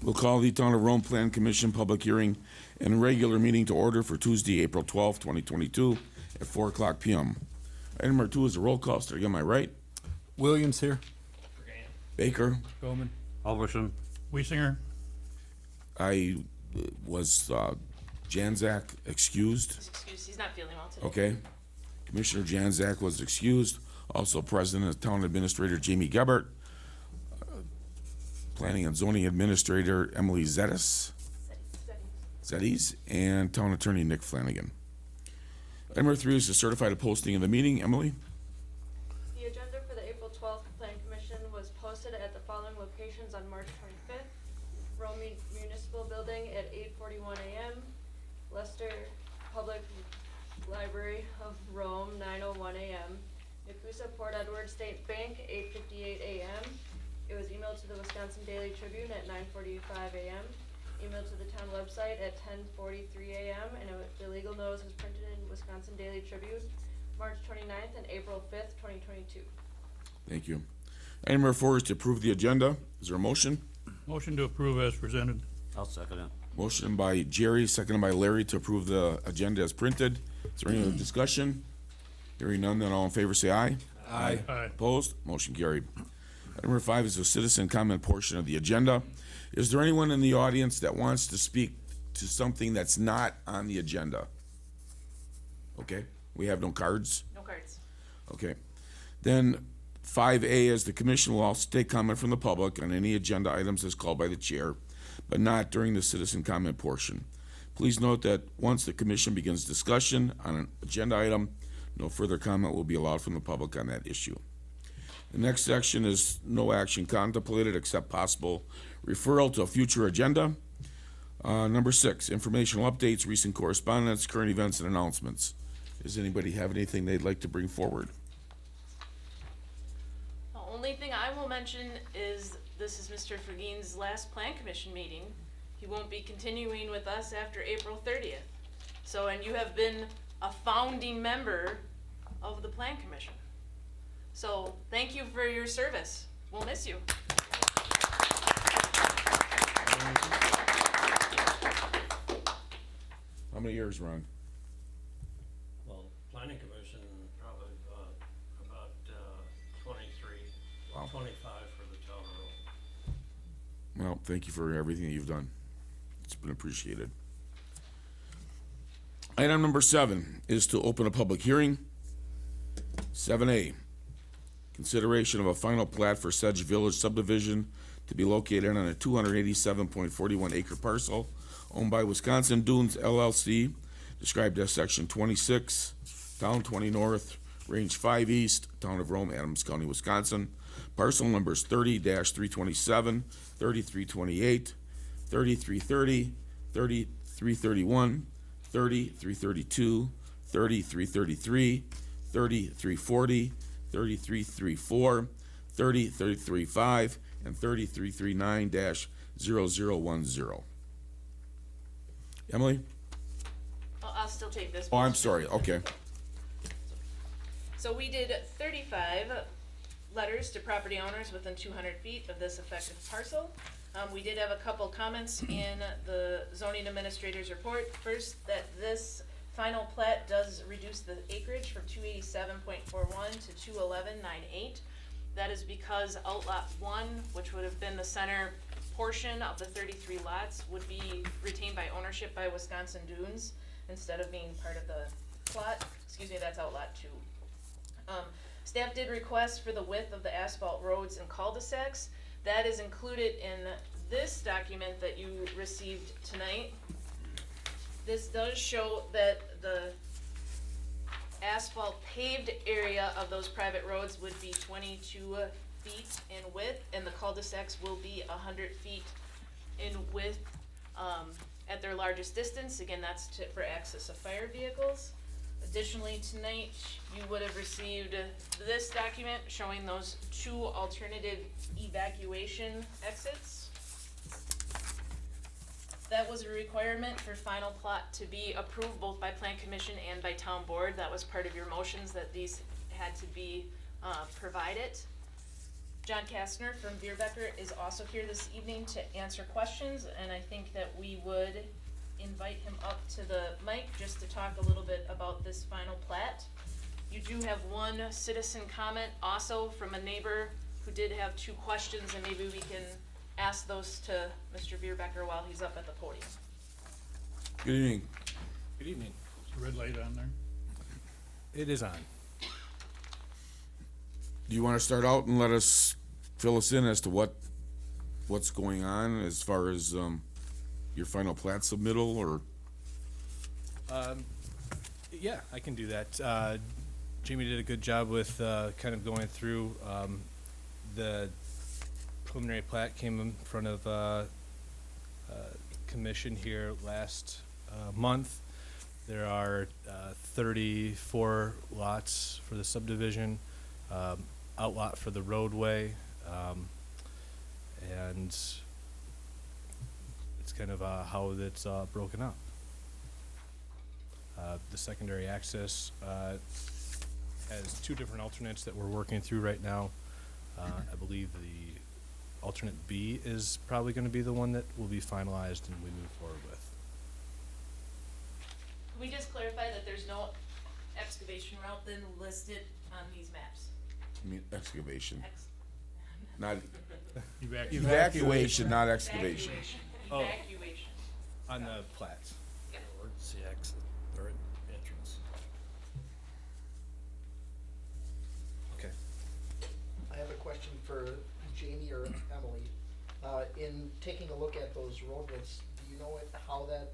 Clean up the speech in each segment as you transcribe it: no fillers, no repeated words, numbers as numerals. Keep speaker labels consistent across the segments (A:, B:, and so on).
A: We'll call the Town of Rome Plan Commission public hearing and regular meeting to order for Tuesday, April 12th, 2022 at 4 o'clock p.m. Item number 2 is a roll call. Start, am I right?
B: Williams here.
A: Baker.
C: Bowman.
D: Alverson.
C: Weisinger.
A: I was Janzak excused.
E: Excuse, he's not feeling well today.
A: Okay. Commissioner Janzak was excused. Also present is Town Administrator Jamie Gebert, Planning and Zoning Administrator Emily Zetis, and Town Attorney Nick Flanagan. Item number 3 is to certify the posting of the meeting. Emily?
F: The agenda for the April 12th Plan Commission was posted at the following locations on March 25th. Rome Municipal Building at 8:41 a.m. Leicester Public Library of Rome, 9:01 a.m. Nakusa Port Edward State Bank, 8:58 a.m. It was emailed to the Wisconsin Daily Tribune at 9:45 a.m. Emailed to the town website at 10:43 a.m. and the legal notice was printed in Wisconsin Daily Tribune, March 29th and April 5th, 2022.
A: Thank you. Item number 4 is to approve the agenda. Is there a motion?
C: Motion to approve as presented.
D: I'll second it.
A: Motion by Jerry, seconded by Larry to approve the agenda as printed. Is there any other discussion? Hearing none, then all in favor say aye.
C: Aye.
A: Opposed? Motion carried. Item number 5 is the citizen comment portion of the agenda. Is there anyone in the audience that wants to speak to something that's not on the agenda? Okay, we have no cards?
E: No cards.
A: Okay. Then 5A is the commission will also take comment from the public on any agenda items as called by the chair, but not during the citizen comment portion. Please note that once the commission begins discussion on an agenda item, no further comment will be allowed from the public on that issue. The next section is no action contemplated except possible referral to a future agenda. Number 6, informational updates, recent correspondence, current events, and announcements. Does anybody have anything they'd like to bring forward?
E: The only thing I will mention is this is Mr. Fergeen's last Plan Commission meeting. He won't be continuing with us after April 30th. So, and you have been a founding member of the Plan Commission. So, thank you for your service. We'll miss you.
A: How many years, Ron?
D: Well, planning commission, probably about 23,
A: Wow.
D: 25 for the town of Rome.
A: Well, thank you for everything you've done. It's been appreciated. Item number 7 is to open a public hearing. 7A, consideration of a final plat for Sedge Village subdivision to be located on a 287.41 acre parcel owned by Wisconsin Dunes LLC, described as section 26, town 20 north, range 5 east, town of Rome, Adams County, Wisconsin. Parcel numbers 30-327, 3328, 3330, 3331, 3332, 3333, 3340, 3334, 3335, and 3339-0010. Emily?
E: Well, I'll still take this.
A: Oh, I'm sorry, okay.
E: So we did 35 letters to property owners within 200 feet of this affected parcel. We did have a couple comments in the zoning administrator's report. First, that this final plat does reduce the acreage from 287.41 to 211.98. That is because outlot 1, which would have been the center portion of the 33 lots, would be retained by ownership by Wisconsin Dunes instead of being part of the plot. Excuse me, that's outlot 2. Staff did request for the width of the asphalt roads and cul-de-sacs. That is included in this document that you received tonight. This does show that the asphalt paved area of those private roads would be 22 feet in width, and the cul-de-sacs will be 100 feet in width at their largest distance. Again, that's for access of fire vehicles. Additionally, tonight you would have received this document showing those 2 alternative evacuation exits. That was a requirement for final plot to be approved both by Plan Commission and by Town Board. That was part of your motions, that these had to be provided. John Kastner from Bierbecker is also here this evening to answer questions, and I think that we would invite him up to the mic just to talk a little bit about this final plat. You do have one citizen comment also from a neighbor who did have 2 questions, and maybe we can ask those to Mr. Bierbecker while he's up at the podium.
A: Good evening.
B: Good evening.
C: Is the red light on there?
B: It is on.
A: Do you want to start out and fill us in as to what's going on as far as your final plat submittal, or?
B: Yeah, I can do that. Jamie did a good job with kind of going through the preliminary plat came in front of commission here last month. There are 34 lots for the subdivision, outlot for the roadway, and it's kind of how it's broken up. The secondary access has 2 different alternates that we're working through right now. I believe the alternate B is probably going to be the one that will be finalized and we move forward with.
E: Can we just clarify that there's no excavation route then listed on these maps?
A: I mean, excavation, not
C: Evacuate.
A: evacuation, not excavation.
B: Oh.
E: Evacuation.
B: On the plats.
D: Emergency exit or entrance.
B: Okay.
G: I have a question for Jamie or Emily. In taking a look at those road widths, do you know how that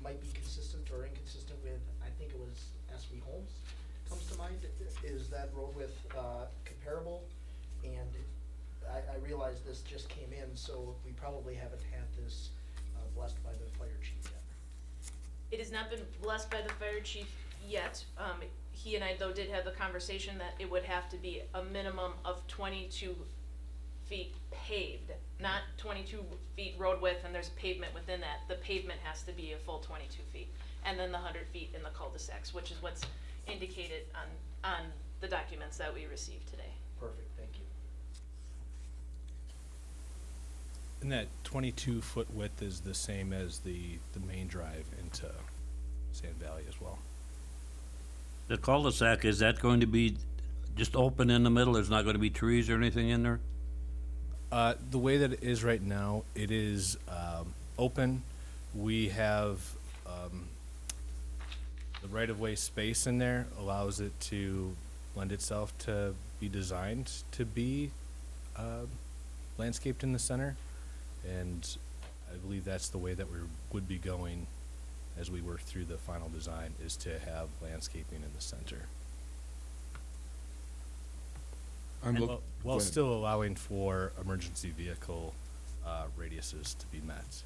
G: might be consistent or inconsistent with, I think it was SB Homes comes to mind? Is that road width comparable? And I realize this just came in, so we probably haven't had this blessed by the fire chief yet.
E: It has not been blessed by the fire chief yet. He and I, though, did have the conversation that it would have to be a minimum of 22 feet paved, not 22 feet road width and there's pavement within that. The pavement has to be a full 22 feet. And then the 100 feet in the cul-de-sacs, which is what's indicated on the documents that we received today.
G: Perfect, thank you.
B: And that 22-foot width is the same as the main drive into Sand Valley as well.
H: The cul-de-sac, is that going to be just open in the middle? There's not going to be trees or anything in there?
B: The way that it is right now, it is open. We have the right-of-way space in there allows it to lend itself to be designed to be landscaped in the center. And I believe that's the way that we would be going as we work through the final design, is to have landscaping in the center. While still allowing for emergency vehicle radiuses to be met.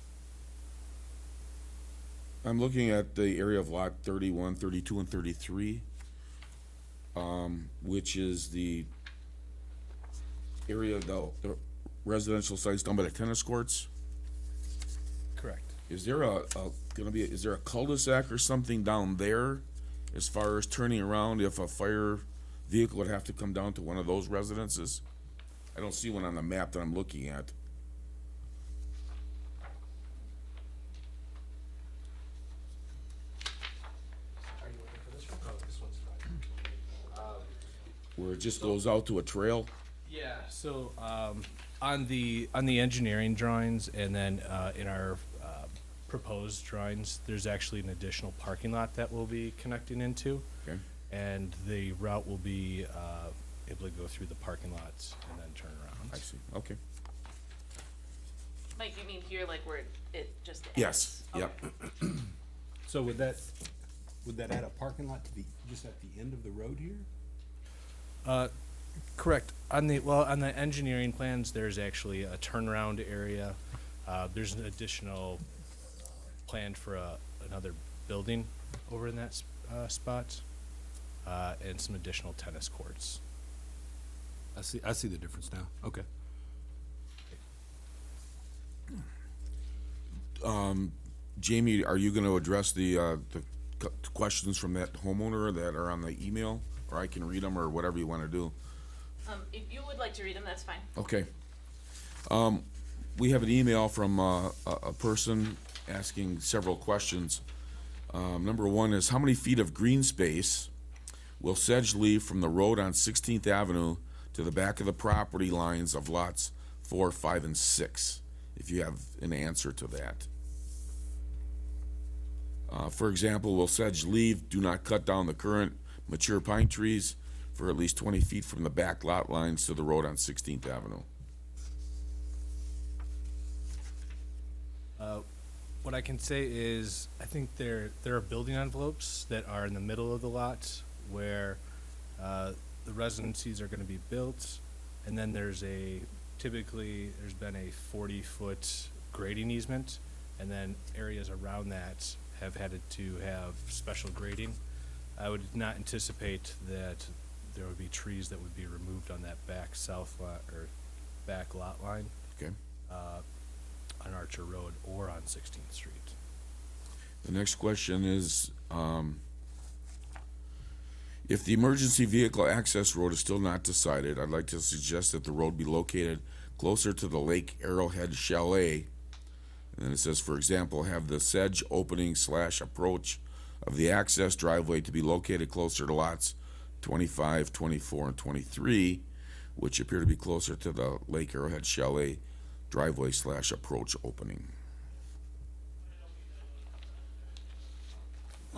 A: I'm looking at the area of lot 31, 32, and 33, which is the area of the residential sites down by the tennis courts.
B: Correct.
A: Is there is there a cul-de-sac or something down there as far as turning around if a fire vehicle would have to come down to one of those residences? I don't see one on the map that I'm looking at.
G: Are you looking for this one?
D: Oh, this one's fine.
A: Where it just goes out to a trail?
B: Yeah, so on the engineering drawings and then in our proposed drawings, there's actually an additional parking lot that we'll be connecting into.
A: Okay.
B: And the route will be able to go through the parking lots and then turn around.
A: I see, okay.
E: Mike, you mean here, like where it just ends?
A: Yes,
E: Okay.
A: yep.
I: So would that add a parking lot to just at the end of the road here?
B: Correct. On the engineering plans, there's actually a turnaround area. There's an additional plan for another building over in that spot, and some additional tennis courts.
I: I see the difference now. Okay.
A: Jamie, are you gonna address the questions from that homeowner that are on the email? Or I can read them, or whatever you wanna do.
E: If you would like to read them, that's fine.
A: Okay. We have an email from a person asking several questions. Number one is, how many feet of green space will Sedge leave from the road on 16th Avenue to the back of the property lines of lots 4, 5, and 6? If you have an answer to that. For example, will Sedge leave, do not cut down the current mature pine trees for at least 20 feet from the back lot lines to the road on 16th Avenue?
B: What I can say is, I think there are building envelopes that are in the middle of the lot where the residencies are gonna be built, and then typically, there's been a 40-foot grading easement, and then areas around that have had to have special grading. I would not anticipate that there would be trees that would be removed on that back south lot, or back lot line,
A: Okay.
B: on Archer Road or on 16th Street.
A: The next question is, if the emergency vehicle access road is still not decided, I'd like to suggest that the road be located closer to the Lake Arrowhead Chalet. And then it says, for example, have the Sedge opening / approach of the access driveway to be located closer to lots 25, 24, and 23, which appear to be closer to the Lake Arrowhead Chalet driveway / approach opening.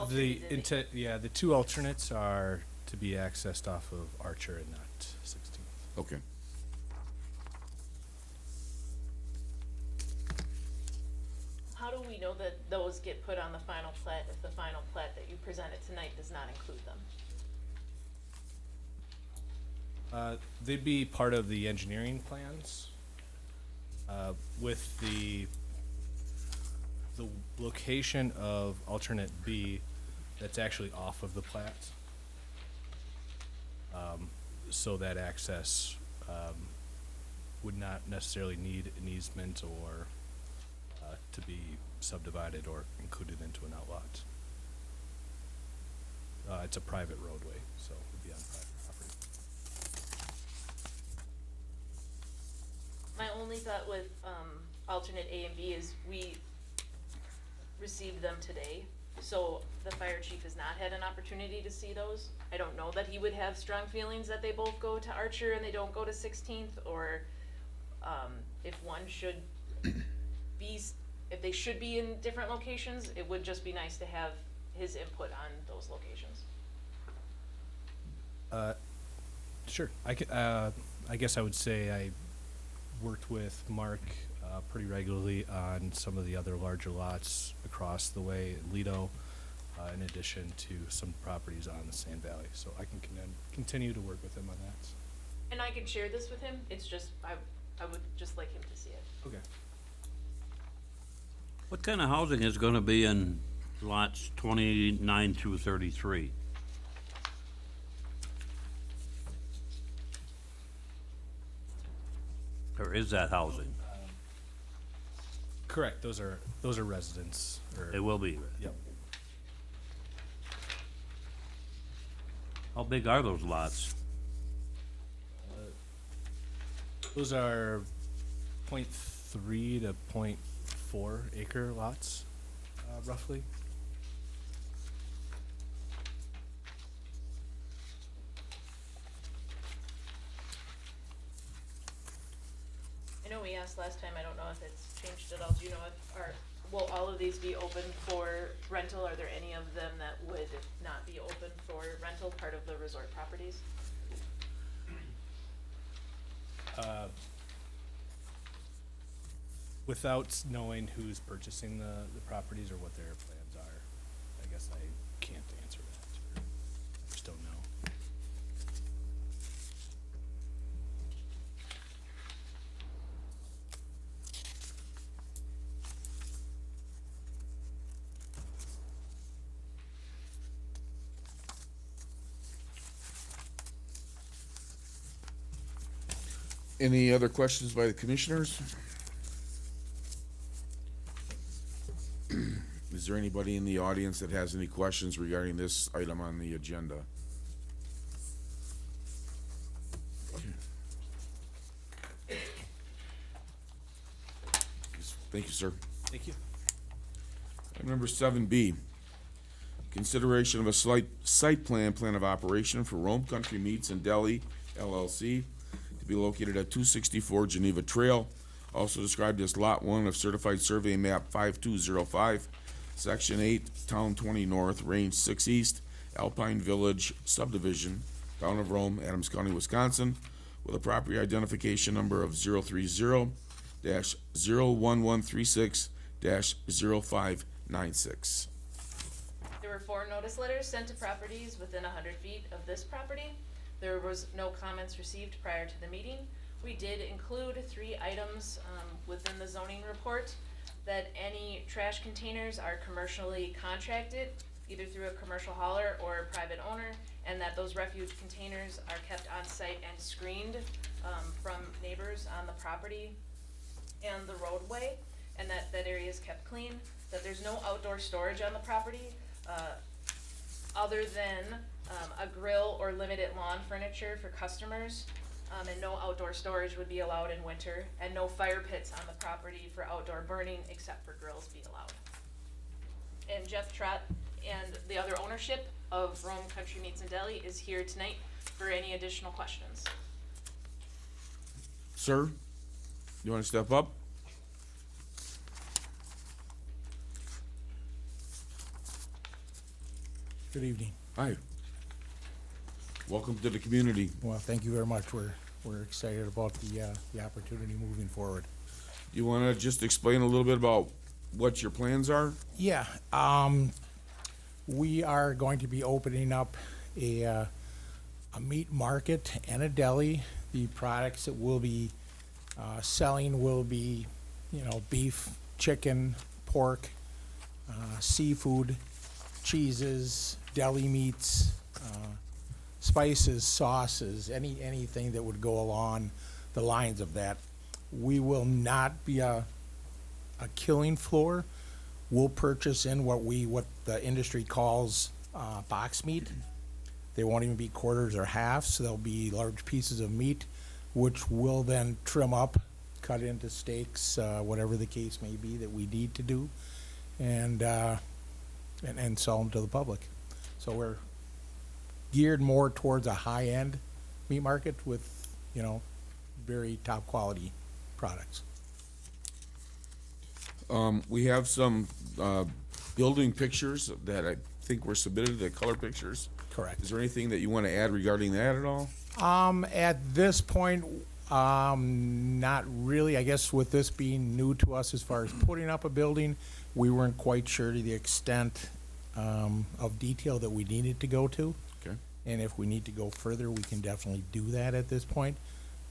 B: The two alternates are to be accessed off of Archer and not 16th.
A: Okay.
E: How do we know that those get put on the final plat if the final plat that you presented tonight does not include them?
B: They'd be part of the engineering plans. With the location of alternate B, that's actually off of the plat. So that access, would not necessarily need an easement or, to be subdivided or included into an outlot. It's a private roadway, so it would be on private property.
E: My only thought with, alternate A and B is we received them today, so the fire chief has not had an opportunity to see those. I don't know that he would have strong feelings that they both go to Archer and they don't go to 16th, or, if one should be, if they should be in different locations, it would just be nice to have his input on those locations.
B: Sure. I guess I would say I worked with Mark pretty regularly on some of the other larger lots across the way in Lido, in addition to some properties on the Sand Valley. So I can continue to work with him on that.
E: And I can share this with him, it's just, I would just like him to see it.
B: Okay.
H: What kind of housing is gonna be in lots 29 through 33? Or is that housing?
B: Correct. Those are residents.
H: It will be.
B: Yep.
H: How big are those lots?
B: Those are 0.3 to 0.4 acre lots, roughly.
E: I know we asked last time, I don't know if it's changed at all, do you know if, will all of these be open for rental? Are there any of them that would not be open for rental, part of the resort properties?
B: Without knowing who's purchasing the properties or what their plans are, I guess I can't answer that. I just don't know.
A: Any other questions by the commissioners? Is there anybody in the audience that has any questions regarding this item on the agenda? Okay. Thank you, sir.
B: Thank you.
A: Item number 7B, consideration of a site plan of operation for Rome Country Meats and Deli LLC to be located at 264 Geneva Trail, also described as Lot 1 of Certified Survey Map 5205, Section 8, Town 20 North, Range 6 East, Alpine Village Subdivision, Town of Rome, Adams County, Wisconsin, with a property identification number of 030-01136-0596.
E: There were 4 notice letters sent to properties within 100 feet of this property. There was no comments received prior to the meeting. We did include 3 items within the zoning report, that any trash containers are commercially contracted, either through a commercial hauler or a private owner, and that those refuge containers are kept on site and screened from neighbors on the property and the roadway, and that that area is kept clean, that there's no outdoor storage on the property, other than a grill or limited lawn furniture for customers, and no outdoor storage would be allowed in winter, and no fire pits on the property for outdoor burning except for grills be allowed. And Jeff Trott and the other ownership of Rome Country Meats and Deli is here tonight for any additional questions.
A: Sir, you want to step up?
J: Good evening.
A: Hi. Welcome to the community.
J: Well, thank you very much. We're excited about the opportunity moving forward.
A: You want to just explain a little bit about what your plans are?
J: Yeah, we are going to be opening up a meat market and a deli. The products that we'll be selling will be, beef, chicken, pork, seafood, cheeses, deli meats, spices, sauces, anything that would go along the lines of that. We will not be a killing floor. We'll purchase in what the industry calls box meat. They won't even be quarters or halves, so they'll be large pieces of meat, which we'll then trim up, cut into steaks, whatever the case may be that we need to do, and sell them to the public. So we're geared more towards a high-end meat market with, very top-quality products.
A: We have some building pictures that I think were submitted, the color pictures.
J: Correct.
A: Is there anything that you want to add regarding that at all?
J: At this point, not really. I guess with this being new to us as far as putting up a building, we weren't quite sure to the extent of detail that we needed to go to.
A: Okay.
J: And if we need to go further, we can definitely do that at this point.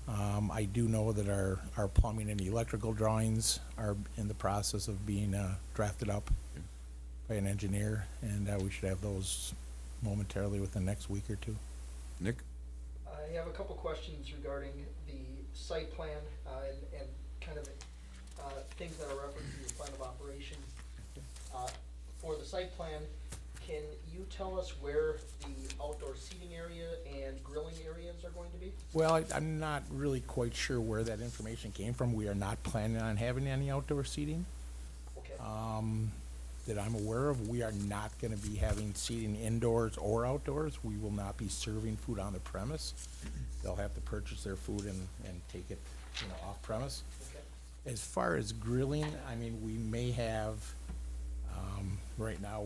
J: I do know that our plumbing and electrical drawings are in the process of being drafted up by an engineer, and we should have those momentarily within the next week or two.
A: Nick?
G: I have a couple questions regarding the site plan, and kind of, things that are referenced in your plan of operation. For the site plan, can you tell us where the outdoor seating area and grilling areas are going to be?
J: Well, I'm not really quite sure where that information came from. We are not planning on having any outdoor seating.
G: Okay.
J: That I'm aware of. We are not gonna be having seating indoors or outdoors. We will not be serving food on the premise. They'll have to purchase their food and take it, off premise.
G: Okay.
J: As far as grilling, I mean, we may have, right now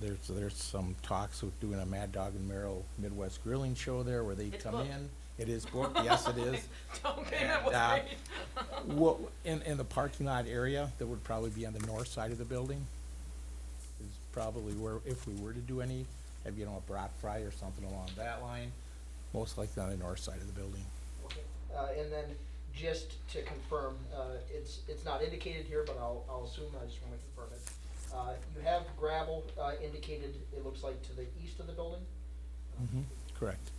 J: there's some talks with doing a Mad Dog and Merrill Midwest Grilling Show there where they
E: It's
J: come
E: booked.
J: in. It is booked, yes, it is.
E: Don't get
J: And,
E: worried.
J: What, in the parking lot area, that would probably be on the north side of the building, is probably where, if we were to do any, have, a brat fry or something along that line, most likely on the north side of the building.
G: Okay. And then just to confirm, it's not indicated here, but I'll assume, I just wanna confirm it. You have gravel, indicated, it looks like to the east of the building?
J: Correct.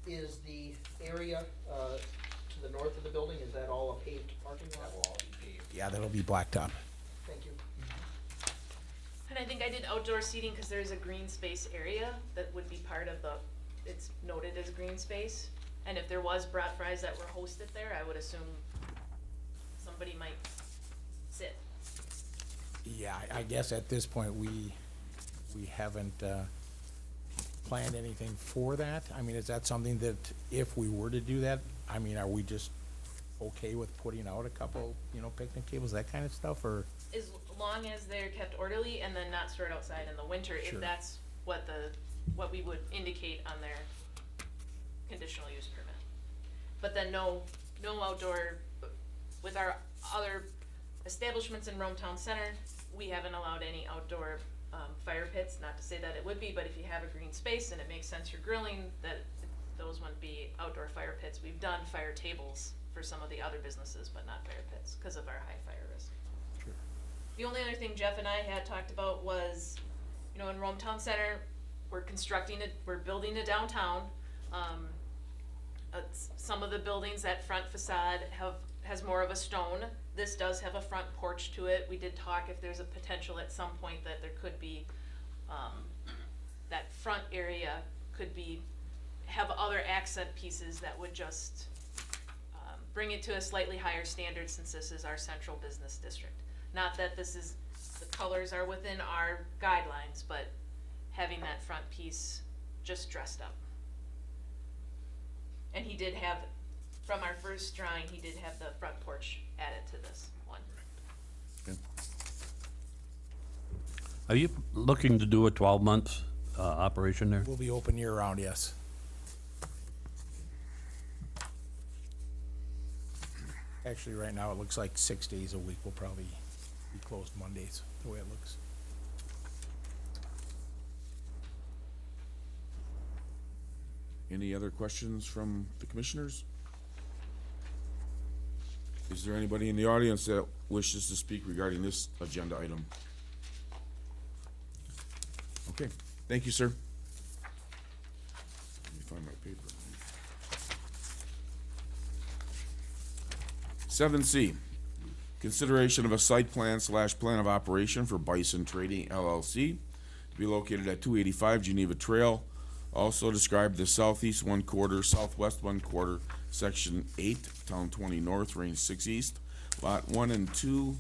G: Is the area, to the north of the building, is that all a paved parking lot? That will all be paved.
J: Yeah, that'll be blacktop.
G: Thank you.
E: And I think I did outdoor seating because there's a green space area that would be part of it's noted as green space. And if there was brat fries that were hosted there, I would assume somebody might sit.
J: Yeah, I guess at this point, we haven't, planned anything for that. I mean, is that something that if we were to do that, I mean, are we just okay with putting out a couple, picnic tables, that kind of stuff, or?
E: As long as they're kept orderly and then not stored outside in the winter, if
J: Sure.
E: that's what we would indicate on their conditional use permit. But then no outdoor, with our other establishments in Rome Town Center, we haven't allowed any outdoor, fire pits, not to say that it would be, but if you have a green space and it makes sense you're grilling, that those wouldn't be outdoor fire pits. We've done fire tables for some of the other businesses, but not fire pits, because of our high fire risk.
J: Sure.
E: The only other thing Jeff and I had talked about was, in Rome Town Center, we're building a downtown. Some of the buildings, that front facade has more of a stone. This does have a front porch to it. We did talk if there's a potential at some point that there could be, that front area could have other accent pieces that would just, bring it to a slightly higher standard, since this is our central business district. Not that the colors are within our guidelines, but having that front piece just dressed up. And he did have, from our first drawing, he did have the front porch added to this one.
H: Are you looking to do a 12-month operation there?
J: We'll be open year-round, yes. Actually, right now, it looks like 6 days a week. We'll probably be closed Mondays, the way it looks.
A: Any other questions from the commissioners? Is there anybody in the audience that wishes to speak regarding this agenda item? Okay, thank you, sir. Let me find my paper. 7C, consideration of a site plan / plan of operation for Bison Trading LLC to be located at 285 Geneva Trail, also described as southeast 1/4, southwest 1/4, section 8, town 20 north, range 6 east, lot 1 and 2,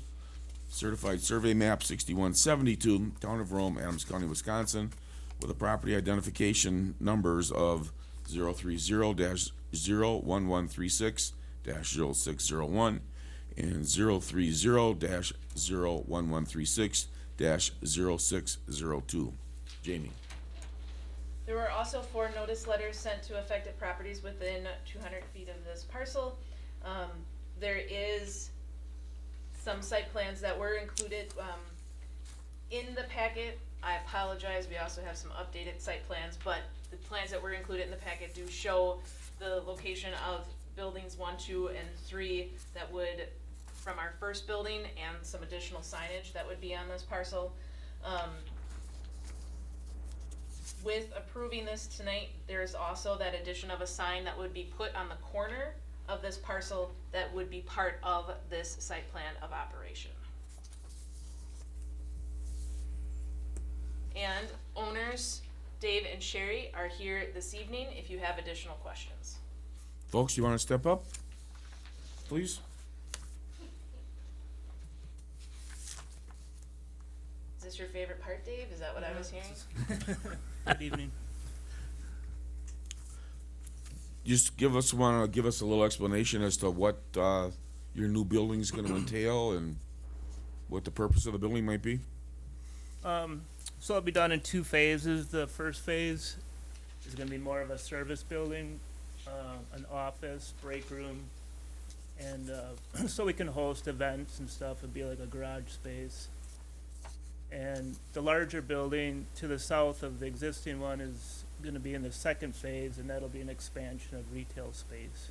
A: certified survey map 6172, town of Rome, Adams County, Wisconsin, with a property identification numbers of 030-01136-0601 and 030-01136-0602. Jamie.
E: There were also 4 notice letters sent to affected properties within 200 feet of this parcel. There is some site plans that were included in the packet. I apologize, we also have some updated site plans, but the plans that were included in the packet do show the location of buildings 1, 2, and 3 that would, from our first building, and some additional signage that would be on this parcel. With approving this tonight, there is also that addition of a sign that would be put on the corner of this parcel that would be part of this site plan of operation. And owners, Dave and Sherry, are here this evening if you have additional questions.
A: Folks, you want to step up, please?
E: Is this your favorite part, Dave? Is that what I was hearing?
K: Good evening.
A: Just give us a little explanation as to what your new building's going to entail and what the purpose of the building might be.
K: So it'll be done in 2 phases. The first phase is gonna be more of a service building, an office, break room, and so we can host events and stuff. It'd be like a garage space. And the larger building to the south of the existing one is gonna be in the second phase, and that'll be an expansion of retail space.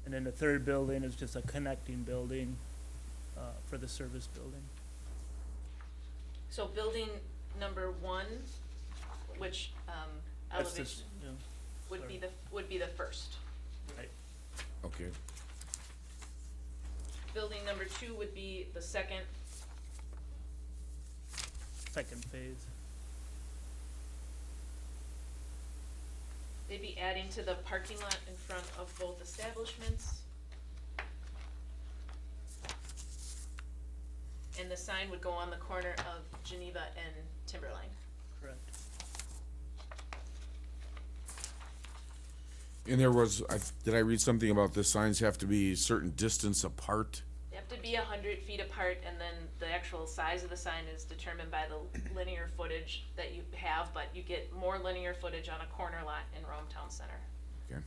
K: And then the third building is just a connecting building for the service building.
E: So building number 1, which
K: That's
E: elevation
K: just, yeah,
E: would be the first.
K: right.
A: Okay.
E: Building number 2 would be the second.
K: Second phase.
E: They'd be adding to the parking lot in front of both establishments. sign would go on the corner of Geneva and Timberline.
K: Correct.
A: And there was, did I read something about the signs have to be a certain distance apart?
E: They have to be 100 feet apart, and then the actual size of the sign is determined by the linear footage that you have, but you get more linear footage on a corner lot in Rome Town Center.
A: Okay.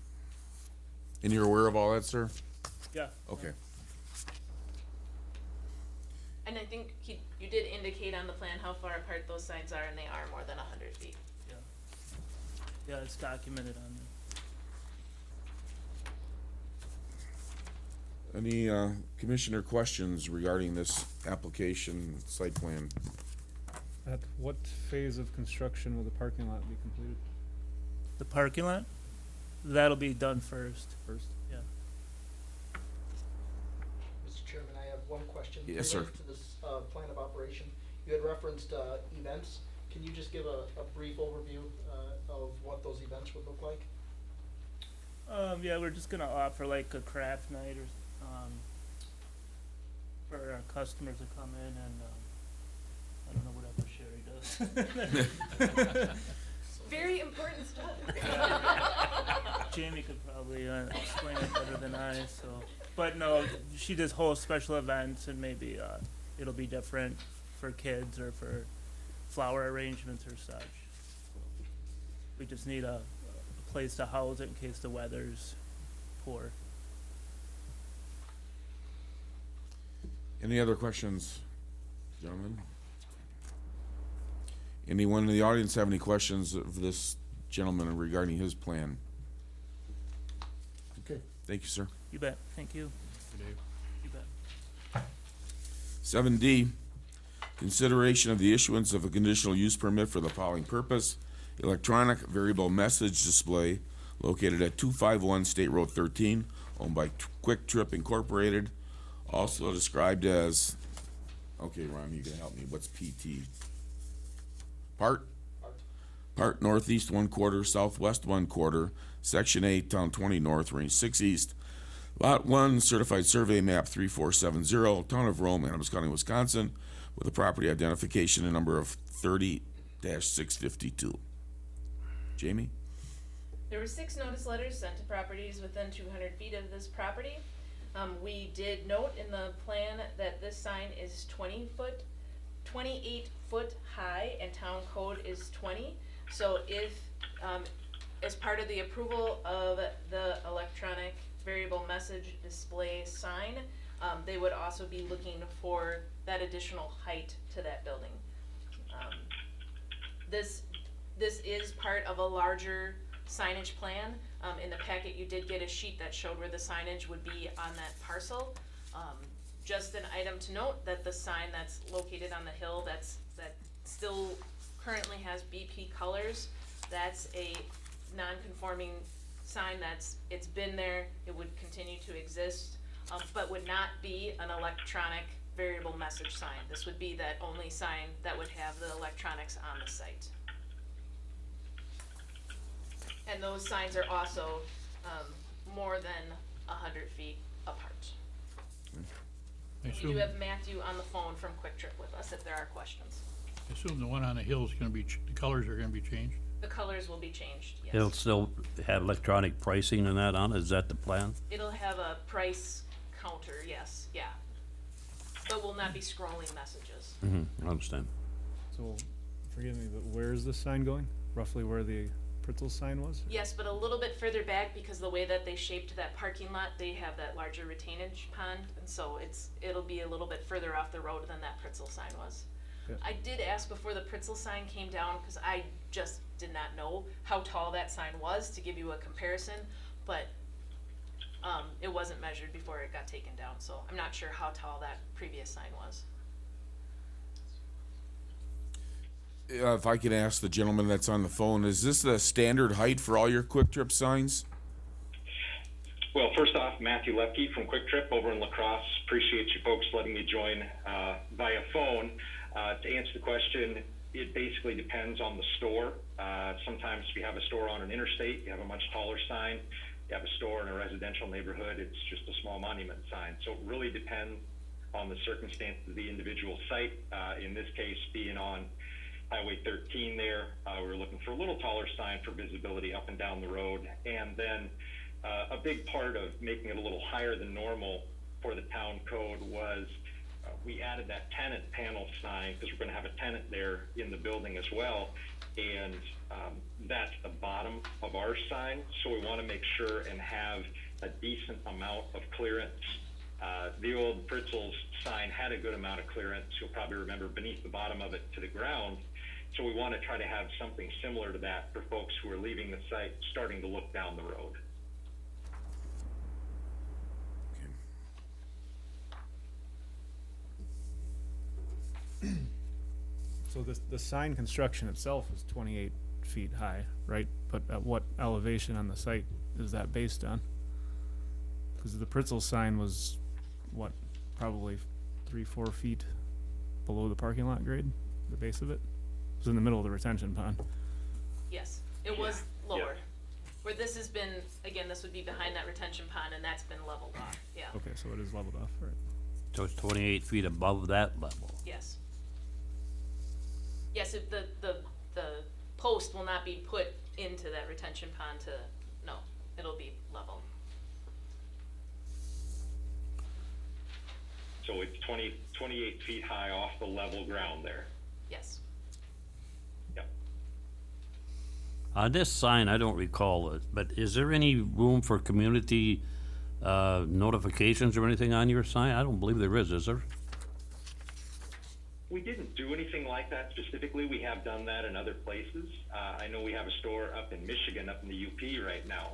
A: And you're aware of all that, sir?
K: Yeah.
A: Okay.
E: And I think you did indicate on the plan how far apart those signs are, and they are more than 100 feet.
K: Yeah. Yeah, it's documented on there.
A: Any, commissioner questions regarding this application site plan?
L: At what phase of construction will the parking lot be completed
K: The parking lot, that'll be done first.
L: first?
K: Yeah.
G: Mr. Chairman, I have one question.
A: Yes, sir.
G: Related to this, plan of operation, you had referenced, events. Can you just give a brief overview, of what those events would look like?
K: Yeah, we're just gonna offer like a craft night or, for our customers to come in and, I don't know what other Sherry does.
E: Very important stuff.
K: Jamie could probably explain it better than I, so. But no, she just hosts special events and maybe, it'll be different for kids or for flower arrangements or such. We just need a place to house it in case the weather's poor.
A: Any other questions, gentlemen? Anyone in the audience have any questions of this gentleman regarding his plan? Okay, thank you, sir.
K: You bet, thank you. You bet.
A: 7D, consideration of the issuance of a conditional use permit for the following purpose: electronic variable message display located at 251 State Road 13, owned by Quick Trip Incorporated, also described as, okay, Ron, you can help me, what's PT? Part northeast 1/4, southwest 1/4, section 8, town 20 north, range 6 east, lot 1, certified survey map 3470, town of Rome, Adams County, Wisconsin, with a property identification and number of 30-652. Jamie?
E: There were 6 notice letters sent to properties within 200 feet of this property. We did note in the plan that this sign is 28 foot high, and town code is 20. So if, as part of the approval of the electronic variable message display sign, they would also be looking for that additional height to that building. This is part of a larger signage plan. In the packet, you did get a sheet that showed where the signage would be on that parcel. Just an item to note that the sign that's located on the hill that still currently has BP colors, that's a non-conforming sign. It's been there, it would continue to exist, but would not be an electronic variable message sign. This would be that only sign that would have the electronics on the site. And those signs are also more than 100 feet apart.
C: I
E: We do
C: assume,
E: have Matthew on the phone from Quick Trip with us if there are questions.
C: I assume the one on the hill is gonna be, the colors are gonna be changed?
E: The colors will be changed, yes.
H: It'll still have electronic pricing and that on it, is that the plan?
E: It'll have a price counter, yes, yeah. But will not be scrolling messages.
H: I understand.
L: So, forgive me, but where is this sign going? Roughly where the Pritzl sign was?
E: Yes, but a little bit further back because the way that they shaped that parking lot, they have that larger retainage pond, and so it'll be a little bit further off the road than that Pritzl sign was.
L: Yeah.
E: I did ask before the Pritzl sign came down, because I just did not know how tall that sign was to give you a comparison, but it wasn't measured before it got taken down, so I'm not sure how tall that previous sign was.
A: If I could ask the gentleman that's on the phone, is this the standard height for all your Quick Trip signs?
M: Well, first off, Matthew Lepke from Quick Trip over in La Crosse. Appreciate you folks letting me join via phone. To answer the question, it basically depends on the store. Sometimes if you have a store on an interstate, you have a much taller sign. You have a store in a residential neighborhood, it's just a small monument sign. So it really depends on the circumstances of the individual site. In this case, being on Highway 13 there, we were looking for a little taller sign for visibility up and down the road. And then a big part of making it a little higher than normal for the town code was we added that tenant panel sign because we're going to have a tenant there in the building as well. And that's the bottom of our sign. So we want to make sure and have a decent amount of clearance. The old Fritzl's sign had a good amount of clearance. You'll probably remember beneath the bottom of it to the ground. So we want to try to have something similar to that for folks who are leaving the site, starting to look down the road.
L: So the sign construction itself is 28 feet high, right? But at what elevation on the site is that based on? Because the Pritzl sign was, what, probably 3-4 feet below the parking lot grade, the base of it? It was in the middle of the retention pond.
E: Yes, it was lower. Where this has been, again, this would be behind that retention pond, and that's been leveled off, yeah.
L: Okay, so it is leveled off, right?
H: So it's 28 feet above that level.
E: Yes. Yes, the post will not be put into that retention pond no, it'll be level.
M: So it's 28 feet high off the level ground there.
E: Yes.
M: Yep.
H: On this sign, I don't recall it, but is there any room for community notifications or anything on your sign? I don't believe there is there?
M: We didn't do anything like that specifically. We have done that in other places. I know we have a store up in Michigan, up in the UP right now,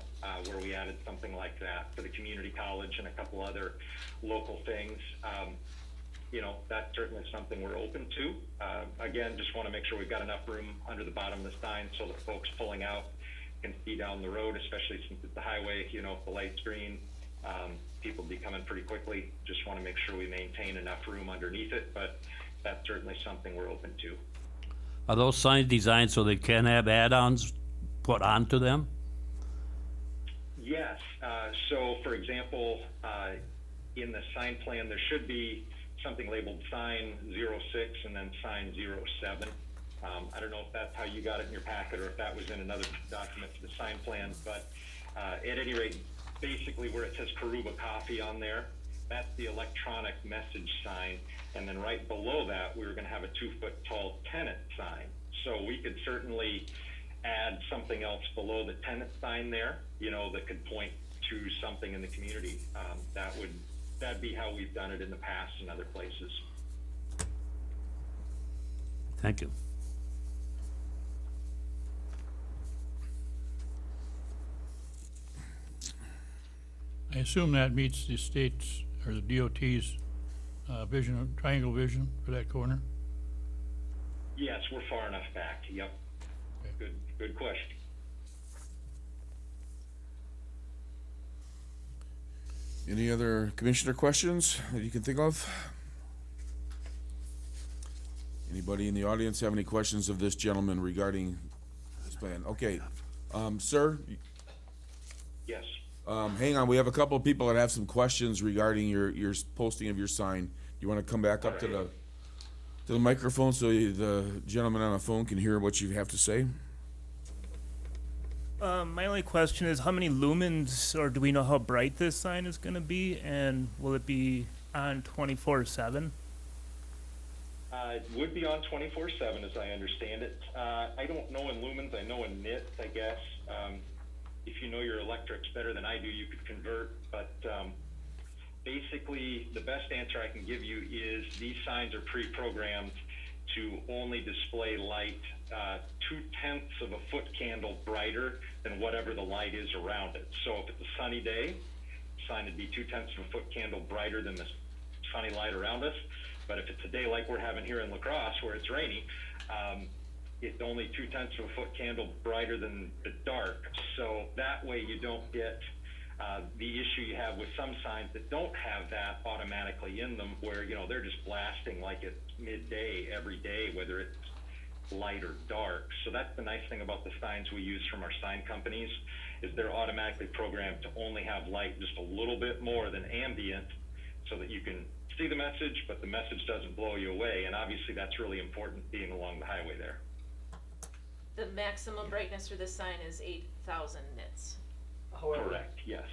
M: where we added something like that for the community college and a couple other local things. You know, that's certainly something we're open to. Again, just want to make sure we've got enough room under the bottom of the sign so that folks pulling out can see down the road, especially since it's a highway. You know, if the light's green, people will be coming pretty quickly. Just want to make sure we maintain enough room underneath it, but that's certainly something we're open to.
H: Are those signs designed so they can have add-ons put onto them?
M: Yes. So, for example, in the sign plan, there should be something labeled sign 06 and then sign 07. I don't know if that's how you got it in your packet or if that was in another document for the sign plan, but at any rate, basically where it says Karuba Coffee on there, that's the electronic message sign. And then right below that, we were going to have a 2-foot tall tenant sign. So we could certainly add something else below the tenant sign there, you know, that could point to something in the community. That'd be how we've done it in the past in other places.
H: Thank you.
C: I assume that meets the state's or the DOT's vision, triangle vision for that corner?
M: Yes, we're far enough back. Yep.
C: Okay.
M: Good question.
A: Any other commissioner questions that you can think of? Anybody in the audience have any questions of this gentleman regarding this plan? Okay, sir,
M: Yes.
A: hang on, we have a couple of people that have some questions regarding your posting of your sign. You wanna come back up to the microphone so the gentleman on the phone can hear what you have to say?
K: My only question is how many lumens, or do we know how bright this sign is gonna be, and will it be on 24/7?
M: It would be on 24/7 as I understand it. I don't know in lumens, I know in nits, I guess. If you know your electrics better than I do, you could convert, but basically the best answer I can give you is these signs are pre-programmed to only display light 0.2 of a foot candle brighter than whatever the light is around it. So if it's a sunny day, the sign would be 0.2 of a foot candle brighter than the sunny light around us. But if it's a day like we're having here in La Crosse where it's rainy, it's only 0.2 of a foot candle brighter than the dark. So that way you don't get the issue you have with some signs that don't have that automatically in them, where, you know, they're just blasting like it's midday every day, whether it's light or dark. So that's the nice thing about the signs we use from our sign companies, is they're automatically programmed to only have light just a little bit more than ambient, so that you can see the message, but the message doesn't blow you away, and obviously that's really important being along the highway there.
E: The maximum brightness for this sign is 8,000 nits.
G: However,
M: Correct, yes.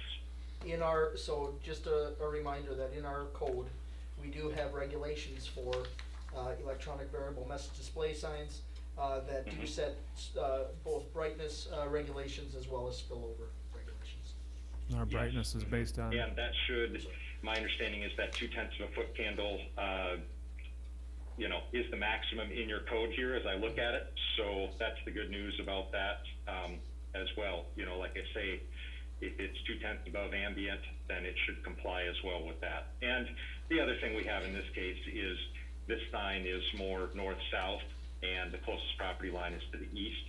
G: in our, so just a reminder that in our code, we do have regulations for, electronic variable message display signs, that do set, both brightness, regulations as well as spillover regulations.
L: Our brightness is based on.
M: And that should, my understanding is that 0.2 of a foot candle, is the maximum in your code here as I look at it. So that's the good news about that, as well. Like I say, if it's 0.2 above ambient, then it should comply as well with that. And the other thing we have in this case is this sign is more north-south, and the closest property line is to the east.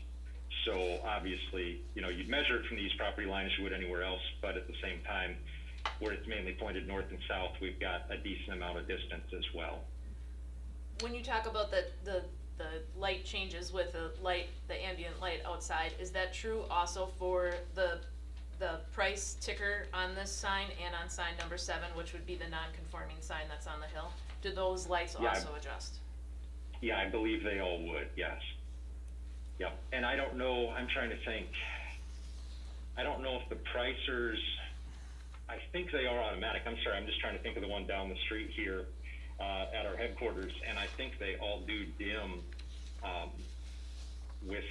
M: So obviously, you'd measure it from the east property line as you would anywhere else, but at the same time, where it's mainly pointed north and south, we've got a decent amount of distance as well.
E: When you talk about the light changes with the ambient light outside, is that true also for the price ticker on this sign and on sign number 7, which would be the non-conforming sign that's on the hill? Do those lights
M: Yeah,
E: also adjust?
M: Yeah, I believe they all would, yes. Yep, and I don't know, I'm trying to think, I don't know if the pricers, I think they are automatic. I'm sorry, I'm just trying to think of the one down the street here at our headquarters, and I think they all do dim with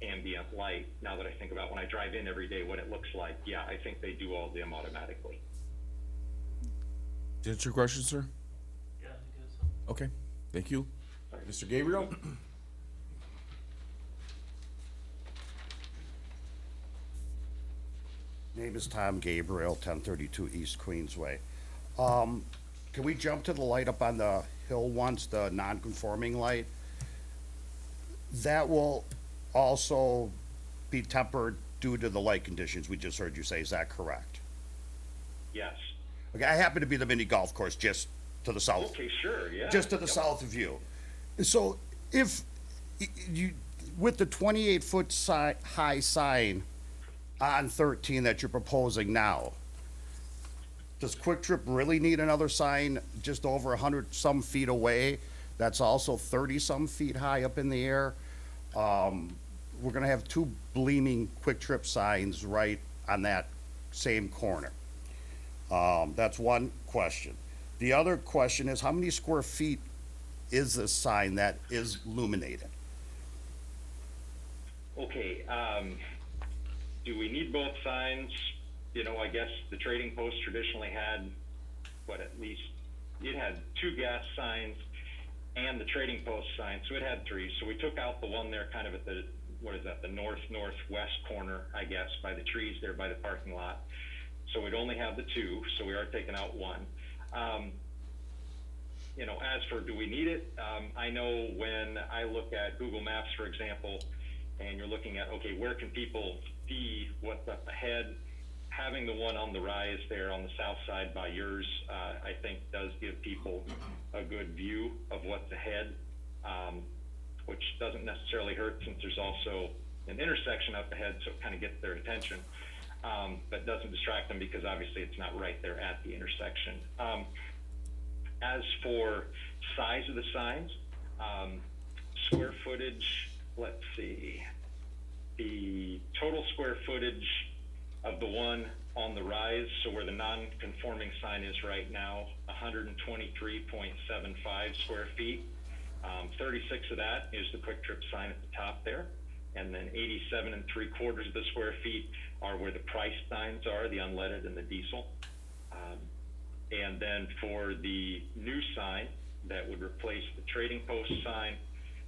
M: ambient light. Now that I think about when I drive in every day what it looks like, yeah, I think they do all dim automatically.
A: Did that answer your question, sir?
K: Yeah, I guess so.
A: Okay, thank you. Mr. Gabriel?
N: Name is Tom Gabriel, 1032 East Queensway. Can we jump to the light up on the hill once, the non-conforming light? That will also be tempered due to the light conditions we just heard you say, is that correct?
M: Yes.
N: Okay, I happen to be the mini golf course just to the south.
M: Okay, sure, yeah.
N: Just to the south of you. So if you, with the 28-foot high sign on 13 that you're proposing now, does Quick Trip really need another sign just over 100 some feet away? That's also 30 some feet high up in the air. We're gonna have 2 gleaming Quick Trip signs right on that same corner. That's one question. The other question is, how many square feet is this sign that is illuminated?
M: Okay, do we need both signs? I guess the trading post traditionally had, at least, it had 2 gas signs and the trading post sign, so it had 3. So we took out the one there kind of at the, the north-northwest corner, I guess, by the trees there by the parking lot. So we'd only have the 2, so we are taking out 1. As for do we need it, I know when I look at Google Maps, for example, and you're looking at, okay, where can people see what's up ahead? Having the one on the rise there on the south side by yours, I think does give people a good view of what's ahead, which doesn't necessarily hurt since there's also an intersection up ahead, so it kind of gets their attention, but doesn't distract them because obviously it's not right there at the intersection. As for size of the signs, square footage, let's see, the total square footage of the one on the rise, so where the non-conforming sign is right now, 123.75 square feet. 36 of that is the Quick Trip sign at the top there, and then 87 3/4 of the square feet are where the price signs are, the unleaded and the diesel. And then for the new sign that would replace the trading post sign,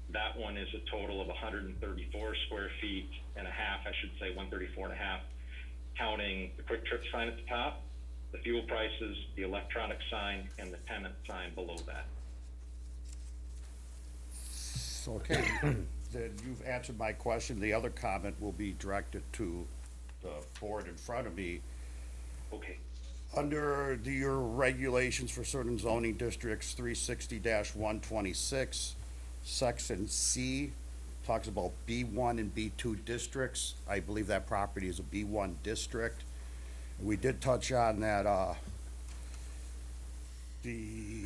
M: that one is a total of 134 square feet and a half, I should say 134 and a half, counting the Quick Trip sign at the top, the fuel prices, the electronic sign, and the tenant sign below that.
N: Okay, then you've answered my question. The other comment will be directed to the board in front of me.
M: Okay.
N: Under your regulations for certain zoning districts, 360-126, section C talks about B1 and B2 districts. I believe that property is a B1 district. We did touch on that, The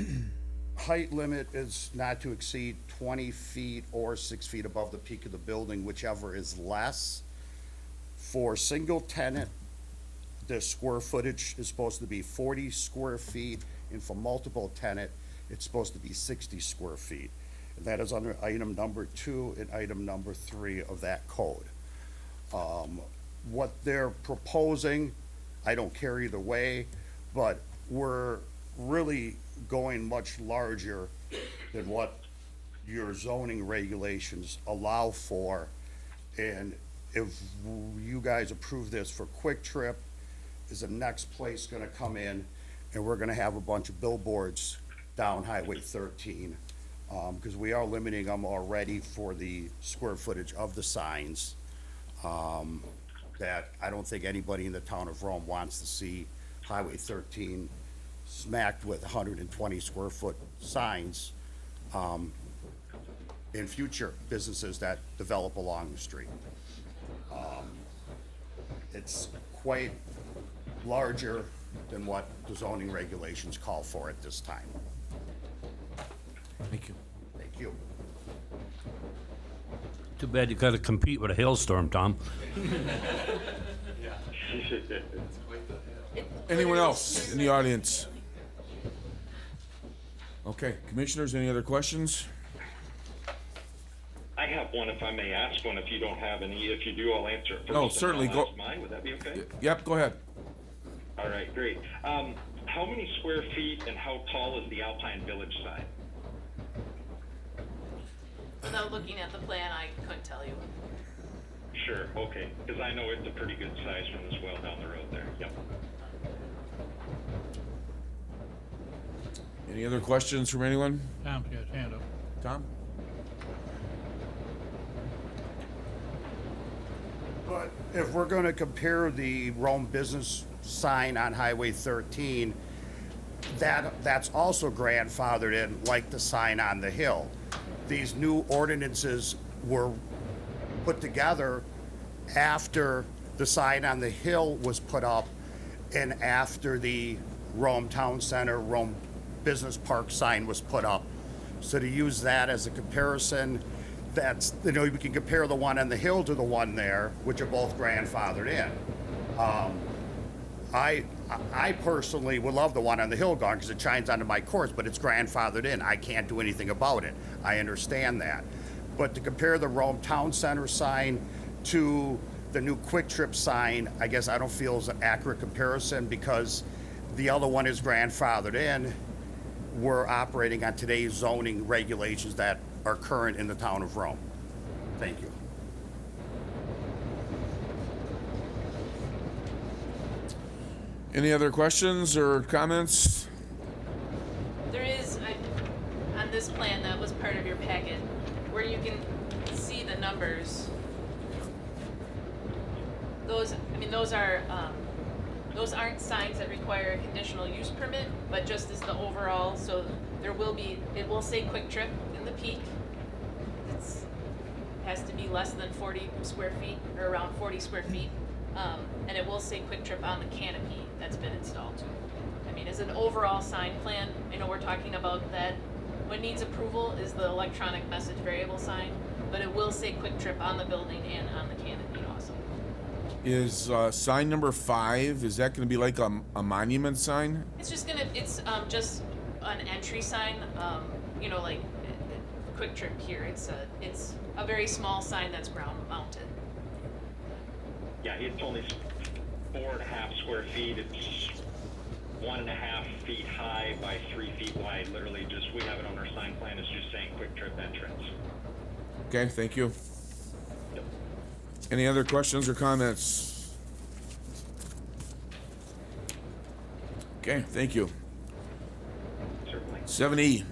N: height limit is not to exceed 20 feet or 6 feet above the peak of the building, whichever is less. For single tenant, the square footage is supposed to be 40 square feet, and for multiple tenant, it's supposed to be 60 square feet. And that is under item number 2 and item number 3 of that code. What they're proposing, I don't care either way, but we're really going much larger than what your zoning regulations allow for. And if you guys approve this for Quick Trip, is the next place gonna come in, and we're gonna have a bunch of billboards down Highway 13, because we are limiting them already for the square footage of the signs. That I don't think anybody in the town of Rome wants to see Highway 13 smacked with 120 square foot signs in future businesses that develop along the street. It's quite larger than what the zoning regulations call for at this time.
A: Thank you.
N: Thank you.
H: Too bad you gotta compete with a hailstorm, Tom.
A: Anyone else in the audience? Okay, commissioners, any other questions?
M: I have one, if I may ask one, if you don't have any. If you do, I'll answer it first.
A: No,
M: and
A: certainly,
M: I'll
A: go.
M: ask mine. Would that be okay?
A: Yep, go ahead.
M: All right, great. How many square feet and how tall is the Alpine Village sign?
E: Without looking at the plan, I couldn't tell you.
M: Sure, okay, because I know it's a pretty good size from this well down the road there. Yep.
A: Any other questions from anyone?
C: Tom's got his hand up.
A: Tom?
N: But if we're gonna compare the Rome business sign on Highway 13, that's also grandfathered in like the sign on the hill. These new ordinances were put together after the sign on the hill was put up and after the Rome Town Center, Rome Business Park sign was put up. So to use that as a comparison, that's, you know, we can compare the one on the hill to the one there, which are both grandfathered in. I personally would love the one on the hill gone because it shines onto my course, but it's grandfathered in. I can't do anything about it. I understand that. But to compare the Rome Town Center sign to the new Quick Trip sign, I guess I don't feel is an accurate comparison because the other one is grandfathered in. We're operating on today's zoning regulations that are current in the town of Rome. Thank you.
A: Any other questions or comments?
E: There is, on this plan that was part of your packet, where you can see the numbers. Those aren't signs that require a conditional use permit, but just as the overall, so it will say Quick Trip in the peak. Has to be less than 40 square feet, or around 40 square feet. And it will say Quick Trip on the canopy that's been installed. I mean, as an overall sign plan, I know we're talking about that. What needs approval is the electronic message variable sign, but it will say Quick Trip on the building and on the canopy also.
A: Is sign number 5, is that gonna be like a monument sign?
E: It's just just an entry sign, like Quick Trip here. It's a very small sign that's ground mounted.
M: Yeah, it's only 4.5 square feet. It's 1.5 feet high by 3 feet wide. Literally, we have it on our sign plan. It's just saying Quick Trip entrance.
A: Okay, thank you.
M: Yep.
A: Any other questions or comments? Okay, thank you.
M: Certainly.
A: 7E,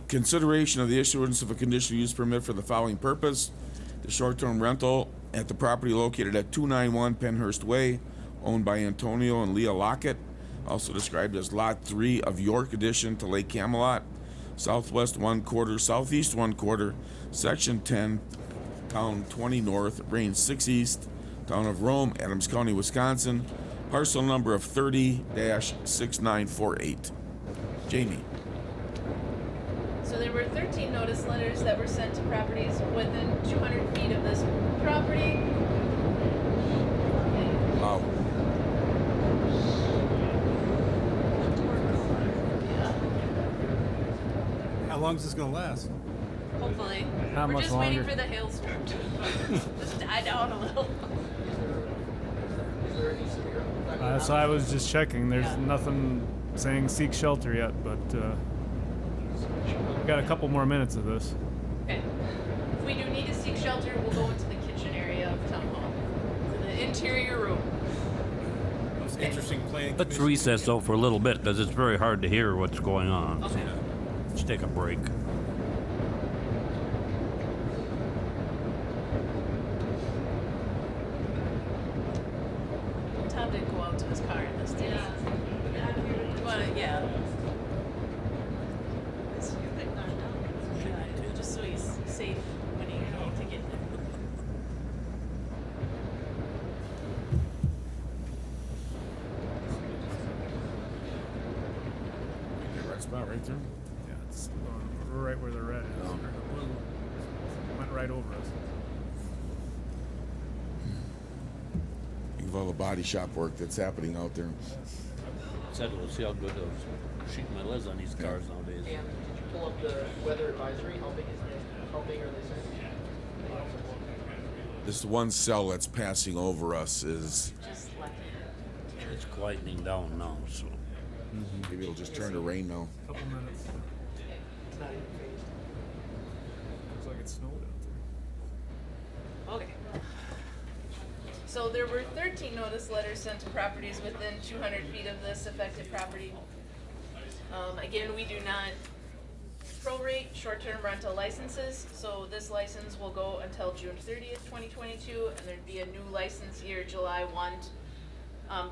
A: consideration of the issuance of a conditional use permit for the following purpose. The short-term rental at the property located at 291 Penhurst Way, owned by Antonio and Leah Lockett, also described as Lot 3 of York addition to Lake Camelot, southwest 1/4, southeast 1/4, section 10, town 20 north, range 6 east, town of Rome, Adams County, Wisconsin, parcel number of 30-6948. Jamie?
E: So there were 13 notice letters that were sent to properties within 200 feet of this property.
A: Wow.
I: How long is this gonna last?
E: Hopefully.
L: Not
E: We're
L: much
E: just waiting
L: longer.
E: for the hailstorm to just die down a little.
G: Is there any severe?
L: So I was just checking. There's
E: Yeah.
L: nothing saying seek shelter yet, but we got a couple more minutes of this.
E: Okay. If we do need to seek shelter, we'll go into the kitchen area of town hall, to the interior room.
I: Most interesting planning
H: Let's
I: commission.
H: recess though for a little bit, because it's very hard to hear what's going on.
E: Okay.
H: Let's take a break.
E: Tom did go out to his car in this, did he? But, yeah. Just so he's safe when he needs to get there.
A: Red spot right there.
L: Yeah, it's right where the red is. Or the blue. Went right over us.
A: Think of all the body shop work that's happening out there.
H: Said we'll see how good those sheet metal is on these cars nowadays.
G: And did you pull up the weather advisory? How big is it? How big are they saying?
A: This one cell that's passing over us is,
E: Just left.
H: It's quietening down now, so.
A: maybe it'll just turn to rain now.
L: Couple minutes.
G: It's not even phased.
L: Looks like it snowed out there.
E: Okay. So there were 13 notice letters sent to properties within 200 feet of this affected property. Again, we do not prorate short-term rental licenses, so this license will go until June 30th, 2022, and there'd be a new license year, July 1,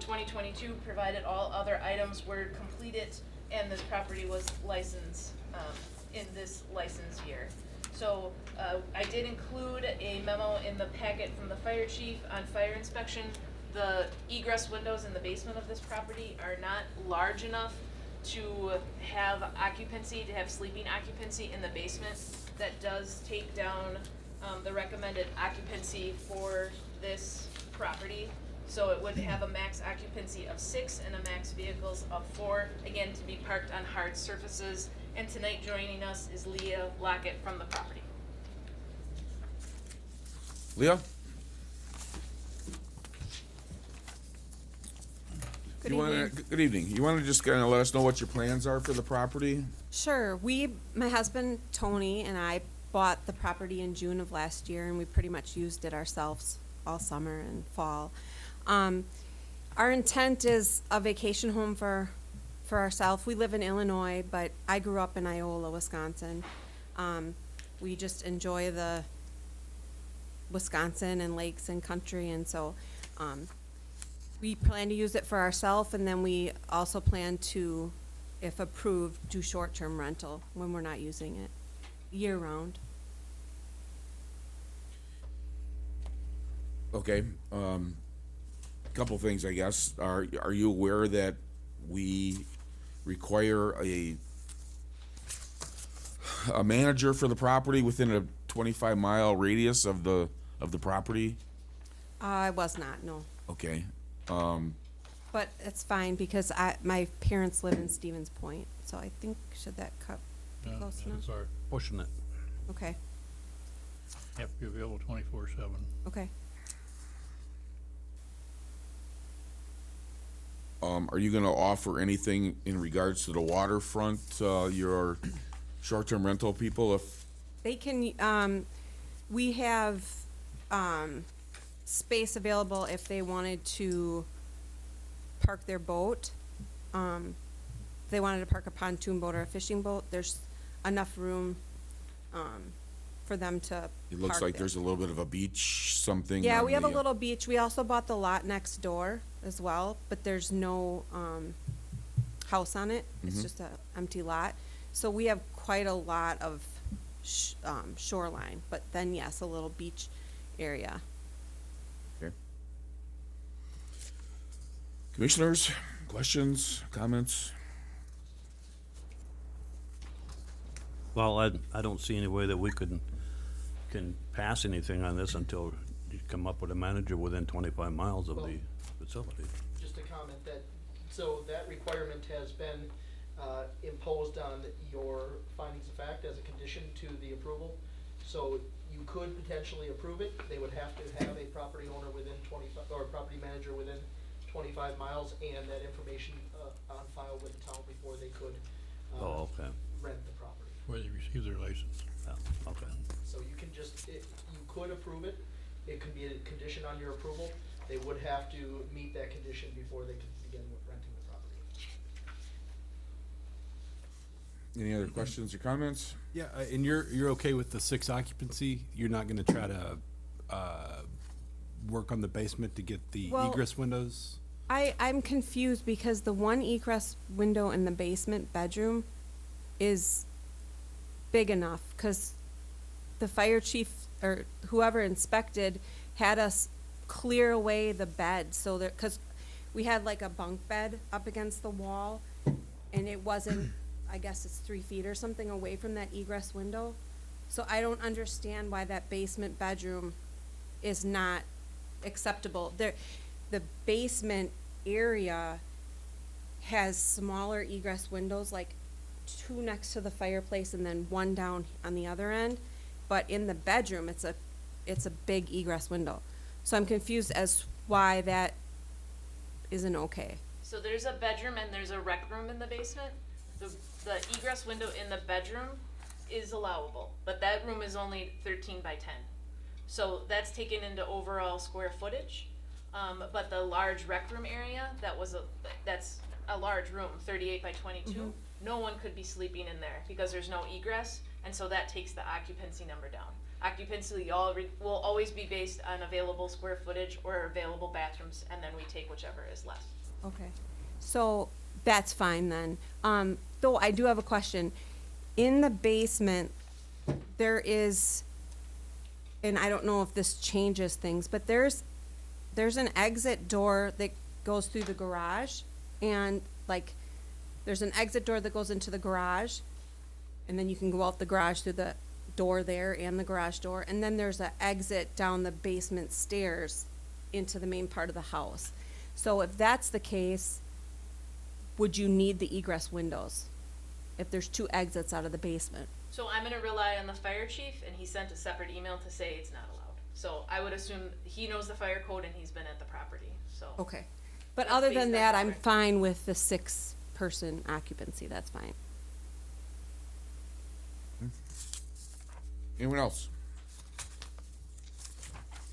E: 2022, provided all other items were completed and this property was licensed in this license year. So I did include a memo in the packet from the fire chief on fire inspection. The egress windows in the basement of this property are not large enough to have occupancy, to have sleeping occupancy in the basement. That does take down the recommended occupancy for this property. So it would have a max occupancy of 6 and a max vehicles of 4, again, to be parked on hard surfaces. And tonight joining us is Leah Lockett from the property.
A: Leah?
O: Good
A: You wanna-
O: evening.
A: Good evening. You want to just kind of let us know what your plans are for the property?
O: Sure. My husband Tony and I bought the property in June of last year, and we pretty much used it ourselves all summer and fall. Our intent is a vacation home for ourselves. We live in Illinois, but I grew up in Iola, Wisconsin. We just enjoy the Wisconsin and lakes and country, and so we plan to use it for ourselves, and then we also plan to, if approved, do short-term rental when we're not using it, year-round.
A: Okay, couple things, I guess. Are you aware that we require a manager for the property within a 25-mile radius of the property?
O: I was not, no.
A: Okay,
O: But it's fine, because my parents live in Stevens Point, so I think, should that cut
C: Yeah,
O: close enough?
C: it's our,
H: Pushing it.
O: Okay,
C: have to be available 24/7.
O: okay.
A: are you gonna offer anything in regards to the waterfront, your short-term rental people, if,
O: They can, we have, space available if they wanted to park their boat. If they wanted to park a pontoon boat or a fishing boat, there's enough room, for them to
A: it looks
O: park
A: like
O: there.
A: there's a little bit of a beach, something?
O: Yeah,
A: on
O: we have a
A: the,
O: little beach. We also bought the lot next door as well, but there's no, house on it. It's
A: Mhm.
O: just a empty lot. So we have quite a lot of shoreline, but then yes, a little beach area.
A: Okay. Commissioners, questions, comments?
H: Well, I don't see any way that we can pass anything on this until you come up with a manager within 25 miles of the facility.
G: Just a comment that, so that requirement has been imposed on your findings of fact as a condition to the approval. So you could potentially approve it. They would have to have a property owner within 25, or a property manager within 25 miles and that information on file with the town before they could
H: Oh, okay.
G: rent the property.
C: Where they receive their license.
H: Yeah, okay.
G: So you can just, you could approve it. It could be a condition on your approval. They would have to meet that condition before they could begin with renting the property.
A: Any other questions or comments?
I: Yeah, and you're okay with the 6 occupancy? You're not gonna try to, work on the basement to get the
O: Well-
I: egress windows?
O: I'm confused because the one egress window in the basement bedroom is big enough, cause the fire chief or whoever inspected had us clear away the bed, so that, cause we had like a bunk bed up against the wall, and it wasn't, I guess it's 3 feet or something away from that egress window. So I don't understand why that basement bedroom is not acceptable. The basement area has smaller egress windows, like 2 next to the fireplace and then 1 down on the other end. But in the bedroom, it's a big egress window. So I'm confused as why that isn't okay.
E: So there's a bedroom and there's a rec room in the basement. The egress window in the bedroom is allowable, but that room is only 13 by 10. So that's taken into overall square footage. But the large rec room area, that's a large room, 38 by 22. No one could be sleeping in there because there's no egress, and so that takes the occupancy number down. Occupancy will always be based on available square footage or available bathrooms, and then we take whichever is less.
O: Okay, so that's fine then. Though I do have a question. In the basement, there is, and I don't know if this changes things, but there's an exit door that goes through the garage, and like, there's an exit door that goes into the garage, and then you can go out the garage through the door there and the garage door, and then there's an exit down the basement stairs into the main part of the house. So if that's the case, would you need the egress windows if there's 2 exits out of the basement?
E: So I'm gonna rely on the fire chief, and he sent a separate email to say it's not allowed. So I would assume he knows the fire code and he's been at the property, so.
O: Okay, but
E: That's
O: other
E: based
O: than
E: on
O: that,
E: the
O: I'm
E: record.
O: fine with the 6-person occupancy, that's fine.
A: Anyone else?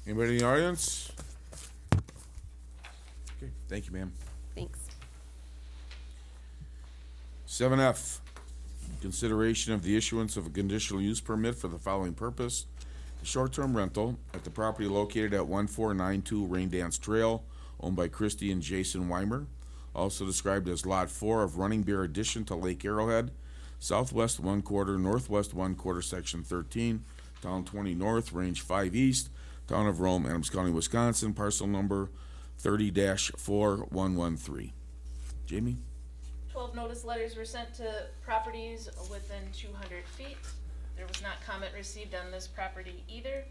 A: Anybody in the audience? Okay, thank you, ma'am.
O: Thanks.
A: 7F, consideration of the issuance of a conditional use permit for the following purpose. Short-term rental at the property located at 1492 Rain Dance Trail, owned by Christy and Jason Weimer, also described as Lot 4 of Running Bear addition to Lake Arrowhead, southwest 1/4, northwest 1/4, section 13, town 20 north, range 5 east, town of Rome, Adams County, Wisconsin, parcel number 30-4113. Jamie?
E: 12 notice letters were sent to properties within 200 feet. There was not comment received on this property either.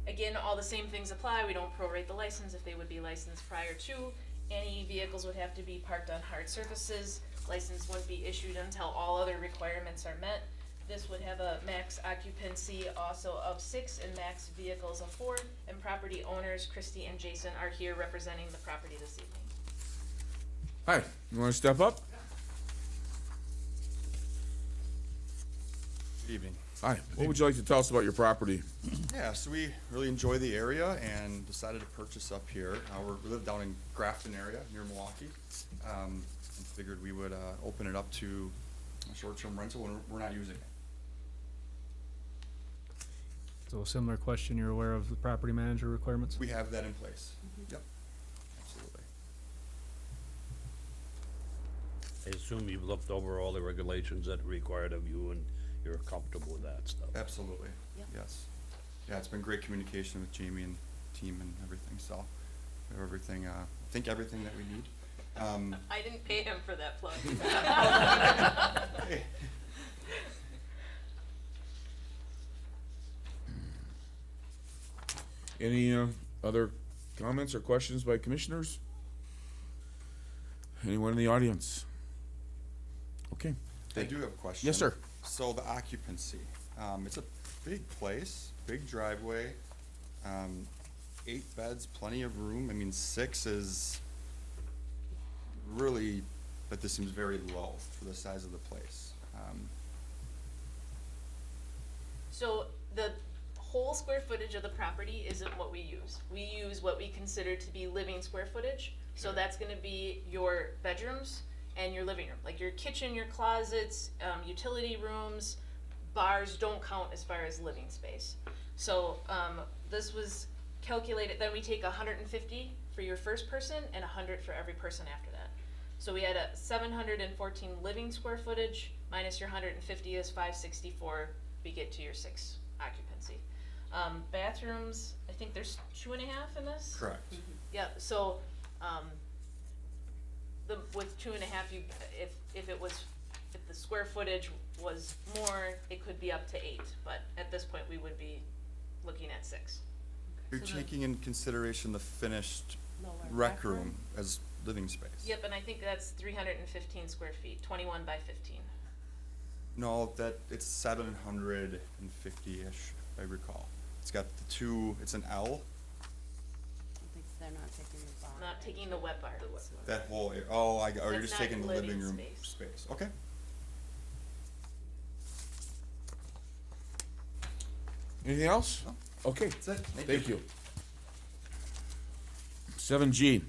E: Again, all the same things apply. We don't prorate the license if they would be licensed prior to. Any vehicles would have to be parked on hard surfaces. License wouldn't be issued until all other requirements are met. This would have a max occupancy also of 6 and max vehicles of 4. And property owners, Christy and Jason, are here representing the property this evening.
A: Hi, you wanna step up?
P: Good evening.
A: Hi, what would you like to tell us about your property?
P: Yeah, so we really enjoy the area and decided to purchase up here. We live down in Grafton area near Milwaukee. And figured we would open it up to a short-term rental when we're not using it.
L: So a similar question, you're aware of the property manager requirements?
P: We have that in place. Yep, absolutely.
H: I assume you've looked over all the regulations that are required of you and you're comfortable with that stuff.
P: Absolutely, yes. Yeah, it's been great communication with Jamie and team and everything, so we have everything, I think everything that we need.
E: I didn't pay him for that plug.
P: Hey,
A: Any other comments or questions by commissioners? Anyone in the audience? Okay.
P: I do have a question.
A: Yes, sir.
P: So the occupancy, it's a big place, big driveway, 8 beds, plenty of room. I mean, 6 is really, but this seems very low for the size of the place.
E: So the whole square footage of the property isn't what we use. We use what we consider to be living square footage. So that's gonna be your bedrooms and your living room, like your kitchen, your closets, utility rooms, bars don't count as far as living space. So, this was calculated, then we take 150 for your first person and 100 for every person after that. So we had a 714 living square footage minus your 150 is 564, we get to your 6 occupancy. Bathrooms, I think there's 2.5 in this?
P: Correct.
E: Yeah, so, with 2.5, you, if the square footage was more, it could be up to 8, but at this point, we would be looking at 6.
P: You're
E: So
P: taking in consideration the finished
E: Lower
P: rec
E: rec
P: room
E: room?
P: as living space?
E: Yep, and I think that's 315 square feet, 21 by 15.
P: No, it's 750-ish, if I recall. It's got the 2, it's an L,
O: They're not taking the bar.
E: Not taking the wet bar.
P: that whole area. Oh, you're
E: That's
P: just
E: not
P: taking the
E: living
P: living room
E: space.
P: space. Okay.
A: Anything else? Okay.
P: That's it.
A: Thank you. 7G,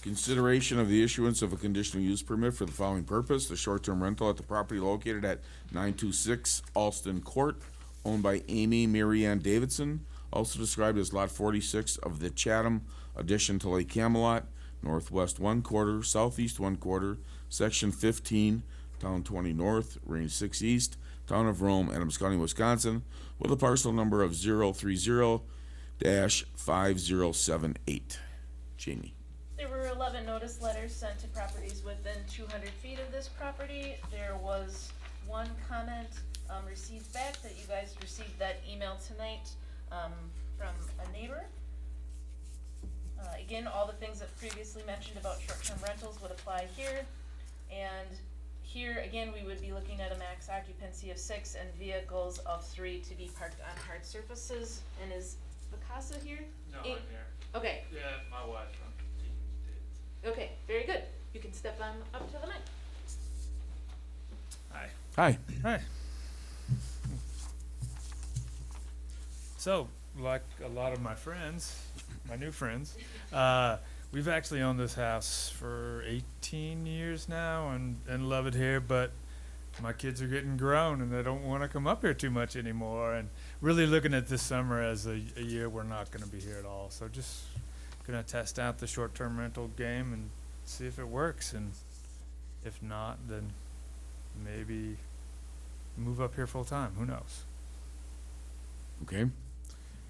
A: consideration of the issuance of a conditional use permit for the following purpose: the short-term rental at the property located at 926 Alston Court, owned by Amy Mary Ann Davidson, also described as Lot 46 of the Chatham addition to Lake Camelot, northwest 1/4, southeast 1/4, section 15, town 20 north, range 6 east, town of Rome, Adams County, Wisconsin, with a parcel number of 030-5078. Jamie.
E: There were 11 notice letters sent to properties within 200 feet of this property. There was one comment received back that you guys received that email tonight from a neighbor. Again, all the things that previously mentioned about short-term rentals would apply here. And here, again, we would be looking at a max occupancy of 6 and vehicles of 3 to be parked on hard surfaces. And is Vicasa here?
L: No,
E: Eight-
L: I'm here.
E: Okay.
L: Yeah, my wife.
E: Okay, very good. You can step on up to the mic.
L: Hi.
A: Hi.
L: Hi. So, like a lot of my friends, my new friends, we've actually owned this house for 18 years now and love it here, but my kids are getting grown and they don't want to come up here too much anymore, and really looking at this summer as a year we're not going to be here at all. So just going to test out the short-term rental game and see if it works, and if not, then maybe move up here full-time. Who knows?
A: Okay.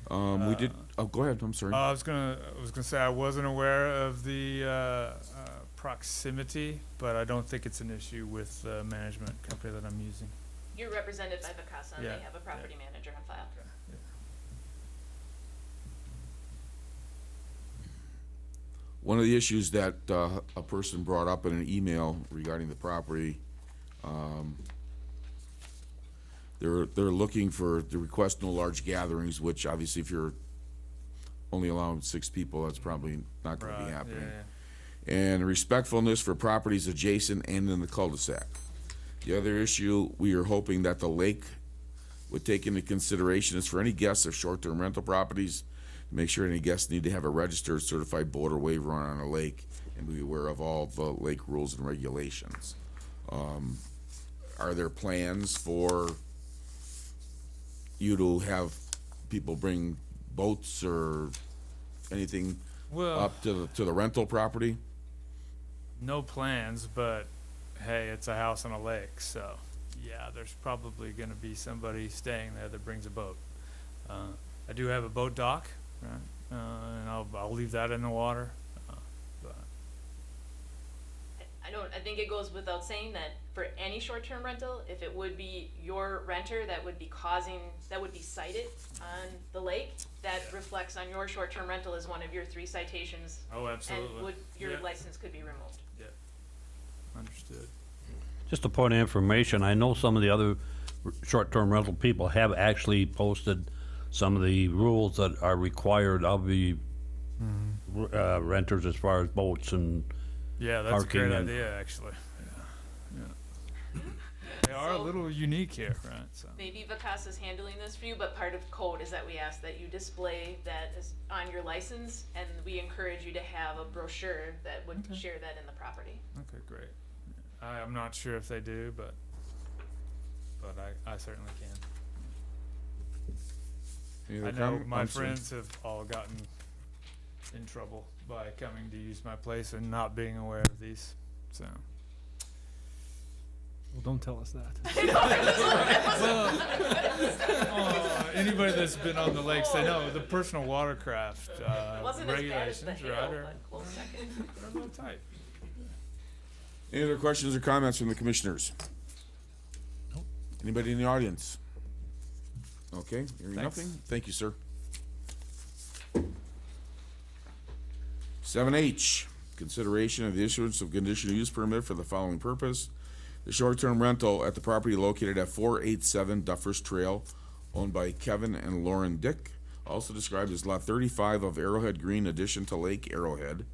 A: We did, oh, go ahead, I'm sorry.
L: I was gonna say I wasn't aware of the proximity, but I don't think it's an issue with the management company that I'm using.
E: You're represented by Vicasa, and
L: Yeah,
E: they have a property manager on file.
A: One of the issues that a person brought up in an email regarding the property, they're looking for, the request no large gatherings, which obviously if you're only allowing 6 people, that's probably not gonna be
L: Right,
A: happening.
L: yeah.
A: And respectfulness for properties adjacent and in the cul-de-sac. The other issue, we are hoping that the lake would take into consideration is for any guests of short-term rental properties, make sure any guests need to have a registered certified boat or waiver on a lake and be aware of all the lake rules and regulations. Are there plans for you to have people bring boats or anything
L: Well-
A: up to the rental property?
L: No plans, but hey, it's a house on a lake, so yeah, there's probably gonna be somebody staying there that brings a boat. I do have a boat dock, right? And I'll leave that in the water. But
E: I think it goes without saying that for any short-term rental, if it would be your renter that would be cited on the lake, that reflects on your short-term rental as one of your 3 citations.
L: Oh, absolutely.
E: And your
L: Yeah.
E: license could be removed.
L: Yeah. Understood.
H: Just a point of information, I know some of the other short-term rental people have actually posted some of the rules that are required of the renters as far as boats and
L: Yeah, that's a
H: parking
L: great
H: and-
L: idea, actually. Yeah. They are a little unique here, right? So.
E: Maybe Vicasa's handling this for you, but part of code is that we ask that you display that as on your license, and we encourage you to have a brochure that would share that in the property.
L: Okay, great. I'm not sure if they do, but I certainly can.
A: Any
L: I
A: other
L: know
A: com-
L: my
A: I'm sorry.
L: friends have all gotten in trouble by coming to use my place and not being aware of these, so. Well, don't tell us that. Well, anybody that's been on the lakes, they know the personal watercraft
E: Wasn't as bad as the
L: regulations,
E: hail,
L: right? Are
E: but close second.
L: a little tight.
A: Any other questions or comments from the commissioners? Anybody in the audience? Okay, hearing
L: Thanks.
A: nothing. Thank you, sir. 7H, consideration of the issuance of conditional use permit for the following purpose. The short-term rental at the property located at 487 Duffers Trail, owned by Kevin and Lauren Dick, also described as Lot 35 of Arrowhead Green addition to Lake Arrowhead.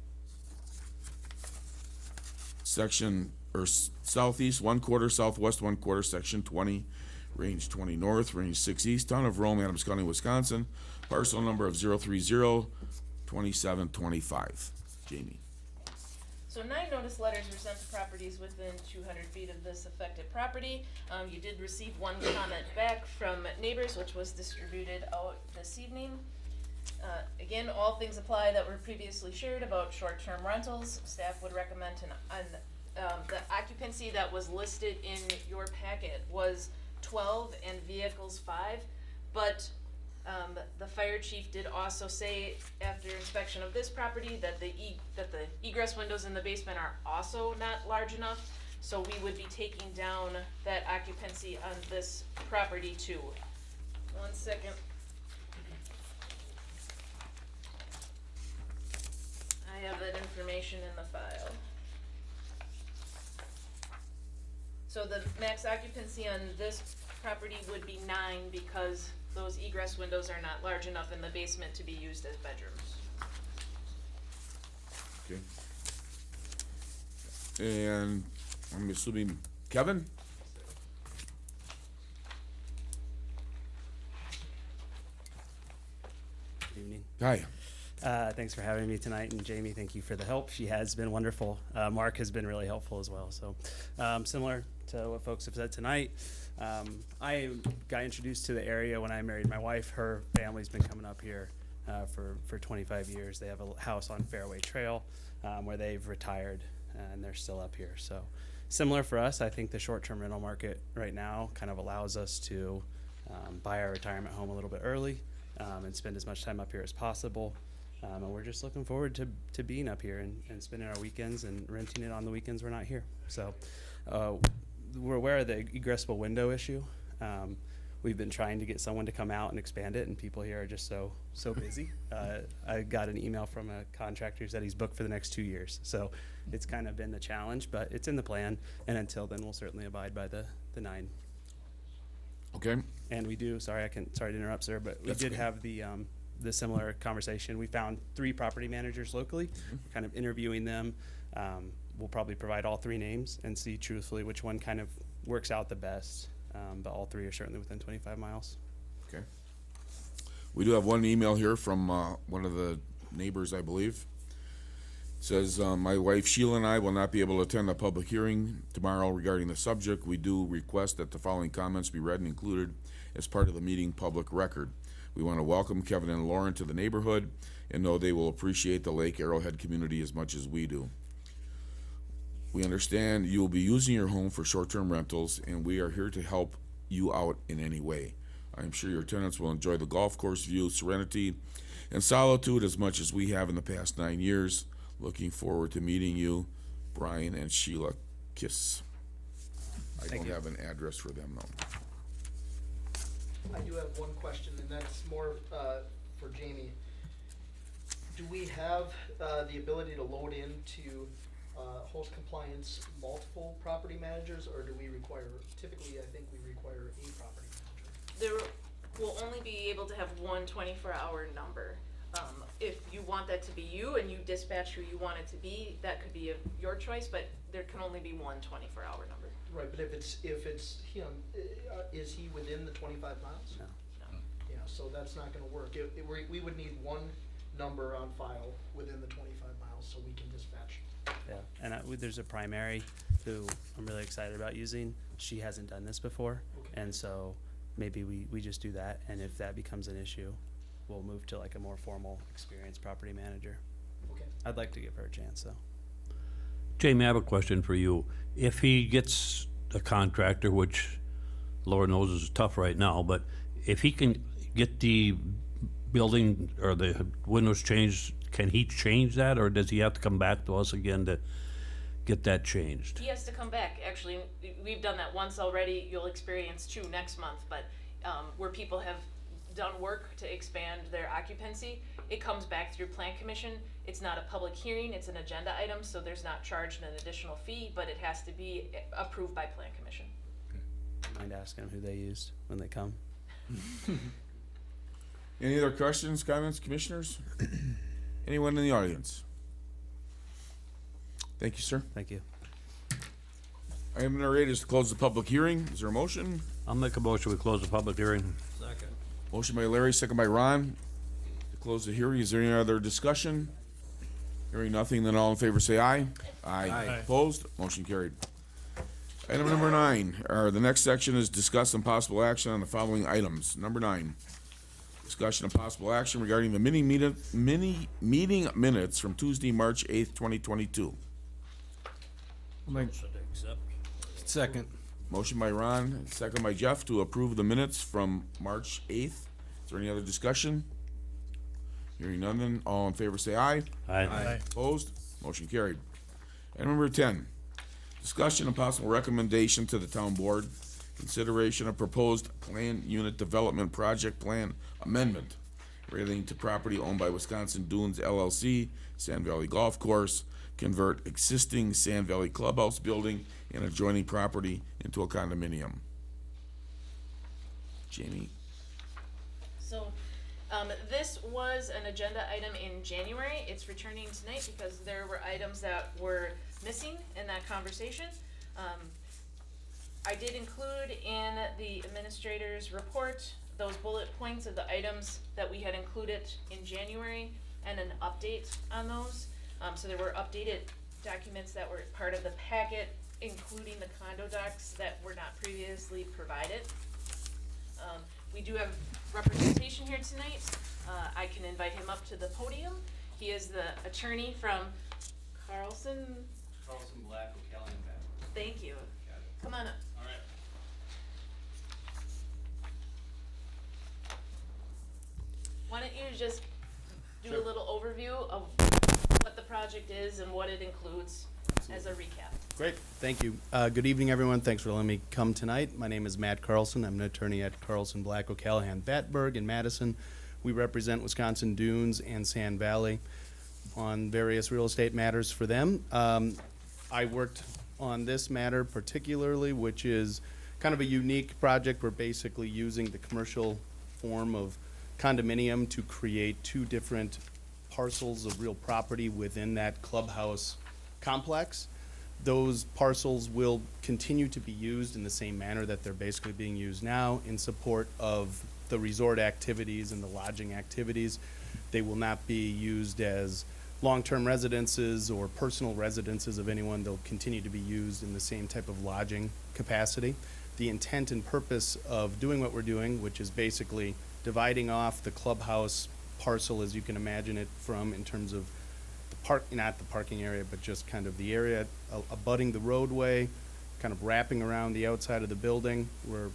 A: Section, or southeast, 1/4, southwest 1/4, section 20, range 20 north, range 6 east, town of Rome, Adams County, Wisconsin, parcel number of 030-2725. Jamie.
E: So 9 notice letters were sent to properties within 200 feet of this affected property. You did receive 1 comment back from neighbors, which was distributed out this evening. Again, all things apply that were previously shared about short-term rentals. Staff would recommend the occupancy that was listed in your packet was 12 and vehicles 5, but the fire chief did also say after inspection of this property that the egress windows in the basement are also not large enough, so we would be taking down that occupancy on this property too. 1 second. I have that information in the file. So the max occupancy on this property would be 9 because those egress windows are not large enough in the basement to be used as bedrooms.
A: Okay. And I'm assuming Kevin?
Q: Good evening.
A: Hi.
Q: Thanks for having me tonight, and Jamie, thank you for the help. She has been wonderful. Mark has been really helpful as well. So, similar to what folks have said tonight, I got introduced to the area when I married my wife. Her family's been coming up here for 25 years. They have a house on Fairway Trail where they've retired, and they're still up here. So, similar for us, I think the short-term rental market right now kind of allows us to buy our retirement home a little bit early and spend as much time up here as possible. And we're just looking forward to being up here and spending our weekends and renting it on the weekends we're not here. So we're aware of the egressable window issue. We've been trying to get someone to come out and expand it, and people here are just so busy. I got an email from a contractor who said he's booked for the next 2 years. So it's kind of been the challenge, but it's in the plan. And until then, we'll certainly abide by the 9.
A: Okay.
Q: And we do, sorry to interrupt, sir, but we
A: That's
Q: did
A: okay.
Q: have the similar conversation. We found 3 property managers locally, kind of interviewing them. We'll probably provide all 3 names and see truthfully which one kind of works out the best. But all 3 are certainly within 25 miles.
A: Okay. We do have one email here from one of the neighbors, I believe. It says, my wife Sheila and I will not be able to attend the public hearing tomorrow regarding the subject. We do request that the following comments be read and included as part of the meeting public record. We want to welcome Kevin and Lauren to the neighborhood and know they will appreciate the Lake Arrowhead community as much as we do. We understand you will be using your home for short-term rentals, and we are here to help you out in any way. I am sure your tenants will enjoy the golf course view, serenity, and solitude as much as we have in the past 9 years. Looking forward to meeting you, Brian and Sheila. Kiss. I
Q: Thank
A: don't
Q: you.
A: have an address for them, no.
G: I do have one question, and that's more, for Jamie. Do we have, the ability to load into, host compliance multiple property managers, or do we require, typically, I think we require a property manager?
E: There will only be able to have one 24-hour number. If you want that to be you and you dispatch who you want it to be, that could be your choice, but there can only be one 24-hour number.
G: Right, but if it's him, is he within the 25 miles?
Q: No.
G: Yeah, so that's not gonna work. We would need one number on file within the 25 miles so we can dispatch.
Q: Yeah, and there's a primary who I'm really excited about using. She hasn't done this before,
G: Okay.
Q: and so maybe we just do that, and if that becomes an issue, we'll move to like a more formal, experienced property manager.
G: Okay.
Q: I'd like to give her a chance, though.
H: Jamie, I have a question for you. If he gets a contractor, which Lord knows is tough right now, but if he can get the building or the windows changed, can he change that, or does he have to come back to us again to get that changed?
E: He has to come back. Actually, we've done that once already. You'll experience two next month, but where people have done work to expand their occupancy, it comes back through Plan Commission. It's not a public hearing, it's an agenda item, so there's not charged an additional fee, but it has to be approved by Plan Commission.
Q: Mind asking them who they used when they come?
A: Any other questions, comments, commissioners? Anyone in the audience? Thank you, sir.
Q: Thank you.
A: Item number 8 is to close the public hearing. Is there a motion?
H: I'll make a motion, we close the public hearing.
A: Motion by Larry, second by Ron. To close the hearing, is there any other discussion? Hearing nothing, then all in favor say aye. Aye. Opposed? Motion carried. Item number 9, or the next section is discuss and possible action on the following items. Number 9, discussion and possible action regarding the mini meeting minutes from Tuesday, March 8th, 2022.
I: Second.
A: Motion by Ron, second by Jeff to approve the minutes from March 8th. Is there any other discussion? Hearing none, then all in favor say aye.
H: Aye.
A: Opposed? Motion carried. Item number 10, discussion and possible recommendation to the town board, consideration of proposed planned unit development project plan amendment relating to property owned by Wisconsin Dunes LLC, Sand Valley Golf Course, convert existing Sand Valley Clubhouse building and adjoining property into a condominium. Jamie?
E: So, this was an agenda item in January. It's returning tonight because there were items that were missing in that conversation. I did include in the administrator's report those bullet points of the items that we had included in January and an update on those. So there were updated documents that were part of the packet, including the condo docs that were not previously provided. We do have representation here tonight. I can invite him up to the podium. He is the attorney from Carlson.
Q: Black, O'Callaghan,
E: Thank you. Come on up.
Q: All right.
E: Why don't you just do a little overview of what the project is and what it includes as a recap.
R: Great, thank you. Good evening, everyone. Thanks for letting me come tonight. My name is Matt Carlson. I'm an attorney at Carlson, Black, O'Callaghan, Battenberg, in Madison. We represent Wisconsin Dunes and Sand Valley on various real estate matters for them. I worked on this matter particularly, which is kind of a unique project. We're basically using the commercial form of condominium to create two different parcels of real property within that clubhouse complex. Those parcels will continue to be used in the same manner that they're basically being used now in support of the resort activities and the lodging activities. They will not be used as long-term residences or personal residences of anyone. They'll continue to be used in the same type of lodging capacity. The intent and purpose of doing what we're doing, which is basically dividing off the clubhouse parcel as you can imagine it from in terms of not the parking area, but just kind of the area abutting the roadway, kind of wrapping around the outside of the building. We're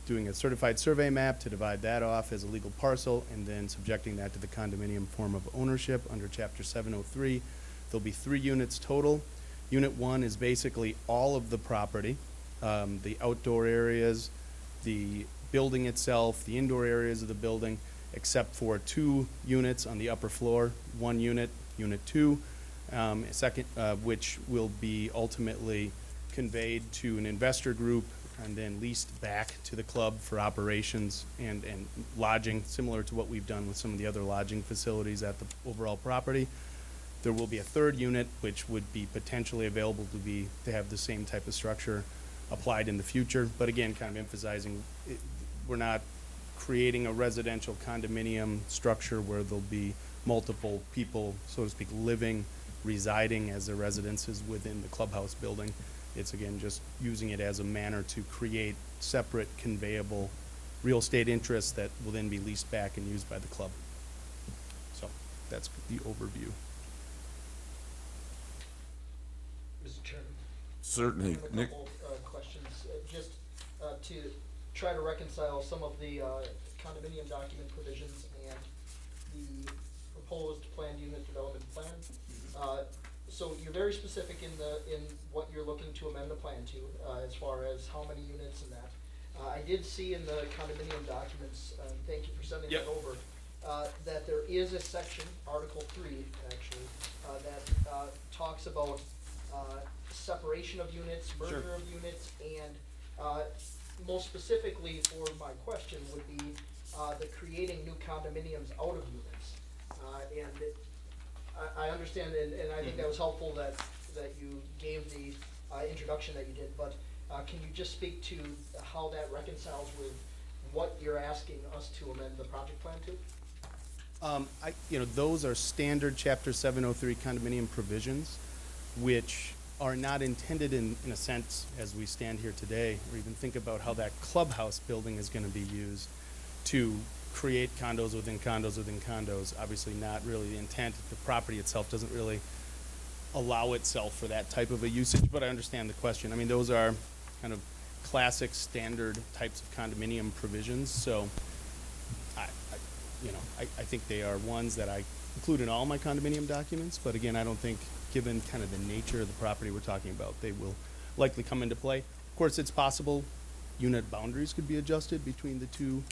R: doing a certified survey map to divide that off as a legal parcel and then subjecting that to the condominium form of ownership under Chapter 703. There'll be 3 units total. Unit 1 is basically all of the property. the outdoor areas, the building itself, the indoor areas of the building, except for 2 units on the upper floor, 1 unit, Unit 2, second, which will be ultimately conveyed to an investor group and then leased back to the club for operations and lodging, similar to what we've done with some of the other lodging facilities at the overall property. There will be a 3rd unit, which would be potentially available to have the same type of structure applied in the future. But again, kind of emphasizing, we're not creating a residential condominium structure where there'll be multiple people, so to speak, living, residing as their residences within the clubhouse building. It's again just using it as a manner to create separate conveyable real estate interests that will then be leased back and used by the club. So that's the overview.
G: Mr. Chairman?
A: Certainly.
G: I have a
A: Nick?
G: couple questions, just to try to reconcile some of the condominium document provisions and the proposed planned unit development plan. So you're very specific in what you're looking to amend the plan to, as far as how many units and that. I did see in the condominium documents, thank you for sending that over, that there is a section, Article 3, actually, that talks about separation of units, merger of units, and most specifically for my question would be the creating new condominiums out of units. I understand, and I think that was helpful that you gave the introduction that you did, but can you just speak to how that reconciles with what you're asking us to amend the project plan to?
R: Those are standard Chapter 703 condominium provisions, which are not intended in a sense, as we stand here today, or even think about how that clubhouse building is going to be used to create condos within condos within condos. Obviously not really the intent. The property itself doesn't really allow itself for that type of a usage, but I understand the question. I mean, those are kind of classic standard types of condominium provisions, so I think they are ones that I include in all my condominium documents, but again, I don't think, given kind of the nature of the property we're talking about, they will likely come into play. Of course, it's possible unit boundaries could be adjusted between the 2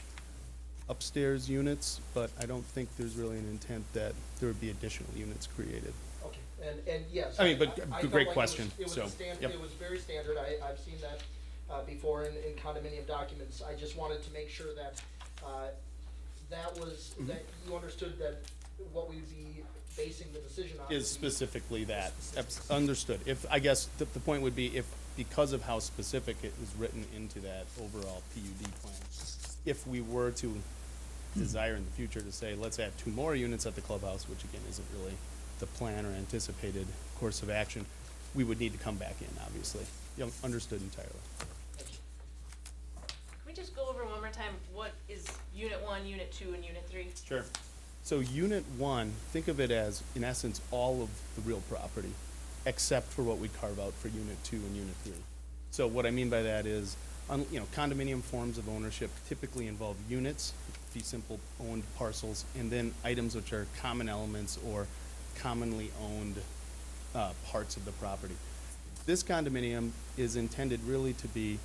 R: upstairs units, but I don't think there's really an intent that there would be additional units created.
G: Okay, and yes.
R: I mean, but
G: I
R: great
G: felt like
R: question,
G: It was
R: so, yep.
G: It was very standard. I've seen that before in condominium documents. I just wanted to make sure that that was, that you understood that what we'd be basing the decision on
R: Is specifically that. Understood. If, I guess, the point would be if, because of how specific it was written into that overall PUD plan, if we were to desire in the future to say, let's add 2 more units at the clubhouse, which again isn't really the plan or anticipated course of action, we would need to come back in, obviously. Understood entirely.
E: Can we just go over one more time, what is Unit 1, Unit 2, and Unit 3?
R: Sure. So Unit 1, think of it as, in essence, all of the real property, except for what we carve out for Unit 2 and Unit 3. So what I mean by that is, condominium forms of ownership typically involve units, fee simple owned parcels, and then items which are common elements or commonly owned parts of the property. This condominium is intended really to be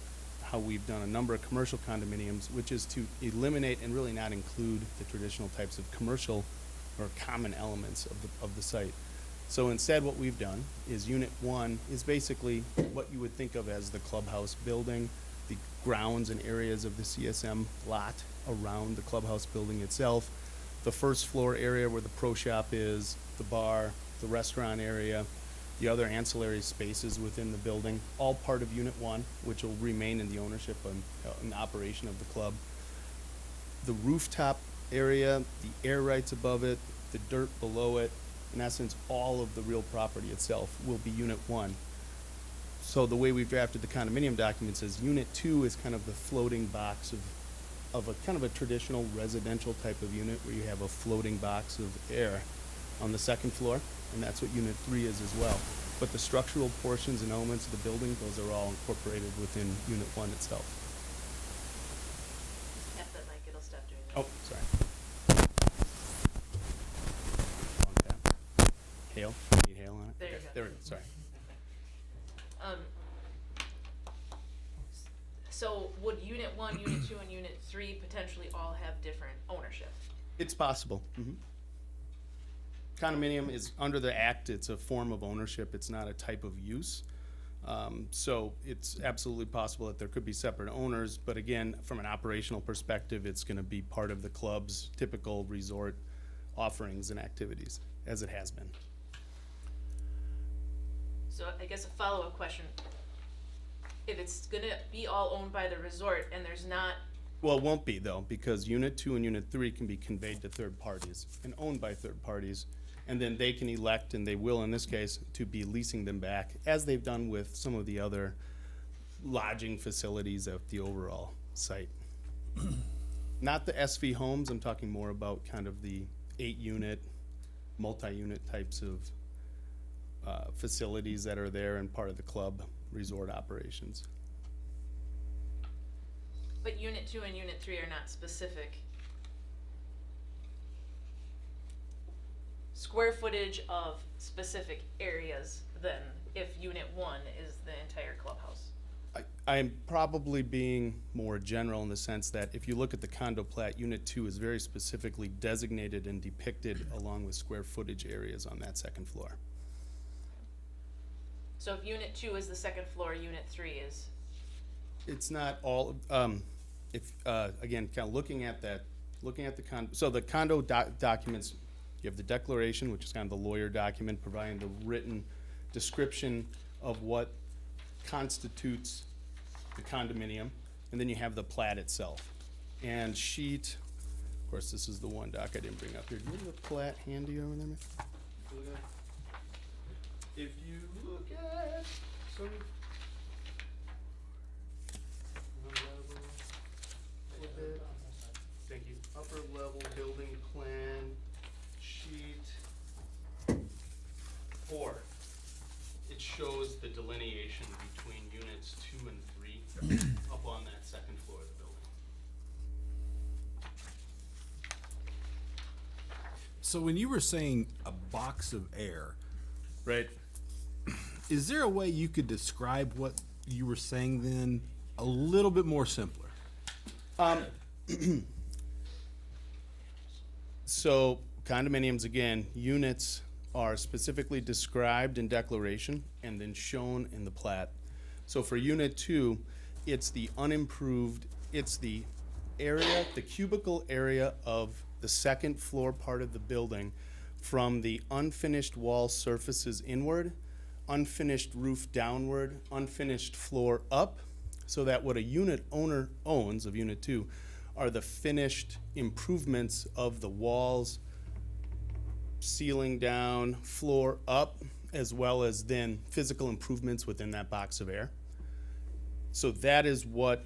R: how we've done a number of commercial condominiums, which is to eliminate and really not include the traditional types of commercial or common elements of the site. So instead what we've done is Unit 1 is basically what you would think of as the clubhouse building, the grounds and areas of the CSM lot around the clubhouse building itself, the first floor area where the pro shop is, the bar, the restaurant area, the other ancillary spaces within the building, all part of Unit 1, which will remain in the ownership and operation of the club. The rooftop area, the air rights above it, the dirt below it, in essence, all of the real property itself will be Unit 1. So the way we've drafted the condominium documents is Unit 2 is kind of the floating box of a kind of a traditional residential type of unit where you have a floating box of air on the second floor, and that's what Unit 3 is as well. But the structural portions and elements of the building, those are all incorporated within Unit 1 itself.
E: Tap that mic, it'll stop doing that.
R: Oh, sorry. Wrong tab. Hail? Need hail on it?
E: There you
R: Okay,
E: go.
R: There we go, sorry.
E: So would unit 1, unit 2, and unit 3 potentially all have different ownership?
R: It's possible. Condominium is, under the act, it's a form of ownership, it's not a type of use. So it's absolutely possible that there could be separate owners, but again, from an operational perspective, it's gonna be part of the club's typical resort offerings and activities, as it has been.
E: So I guess a follow-up question, if it's gonna be all owned by the resort and there's not,
R: Well, it won't be though, because Unit 2 and Unit 3 can be conveyed to third parties and owned by third parties. And then they can elect, and they will in this case, to be leasing them back, as they've done with some of the other lodging facilities at the overall site. Not the SV homes, I'm talking more about kind of the 8-unit, multi-unit types of facilities that are there and part of the club resort operations.
E: but unit 2 and unit 3 are not specific square footage of specific areas than if unit 1 is the entire clubhouse.
R: I'm probably being more general in the sense that if you look at the condo plat, Unit 2 is very specifically designated and depicted along with square footage areas on that second floor.
E: So if unit 2 is the second floor, unit 3 is,
R: It's not all, again, kind of looking at the so the condo documents, you have the declaration, which is kind of the lawyer document providing the written description of what constitutes the condominium, and then you have the plat itself. And sheet, of course, this is the one doc I didn't bring up here. Do you have the plat handy over there, Mick? If you look at some thank you. Upper level building plan sheet 4. It shows the delineation between units 2 and 3 up on that second floor of the building.
I: So when you were saying a box of air,
R: right?
I: Is there a way you could describe what you were saying then a little bit more simpler?
R: So condominiums, again, units are specifically described in declaration and then shown in the plat. So for unit 2, it's the unimproved, it's the area, the cubicle area of the second floor part of the building from the unfinished wall surfaces inward, unfinished roof downward, unfinished floor up, so that what a unit owner owns of unit 2 are the finished improvements of the walls, ceiling down, floor up, as well as then physical improvements within that box of air. So that is what,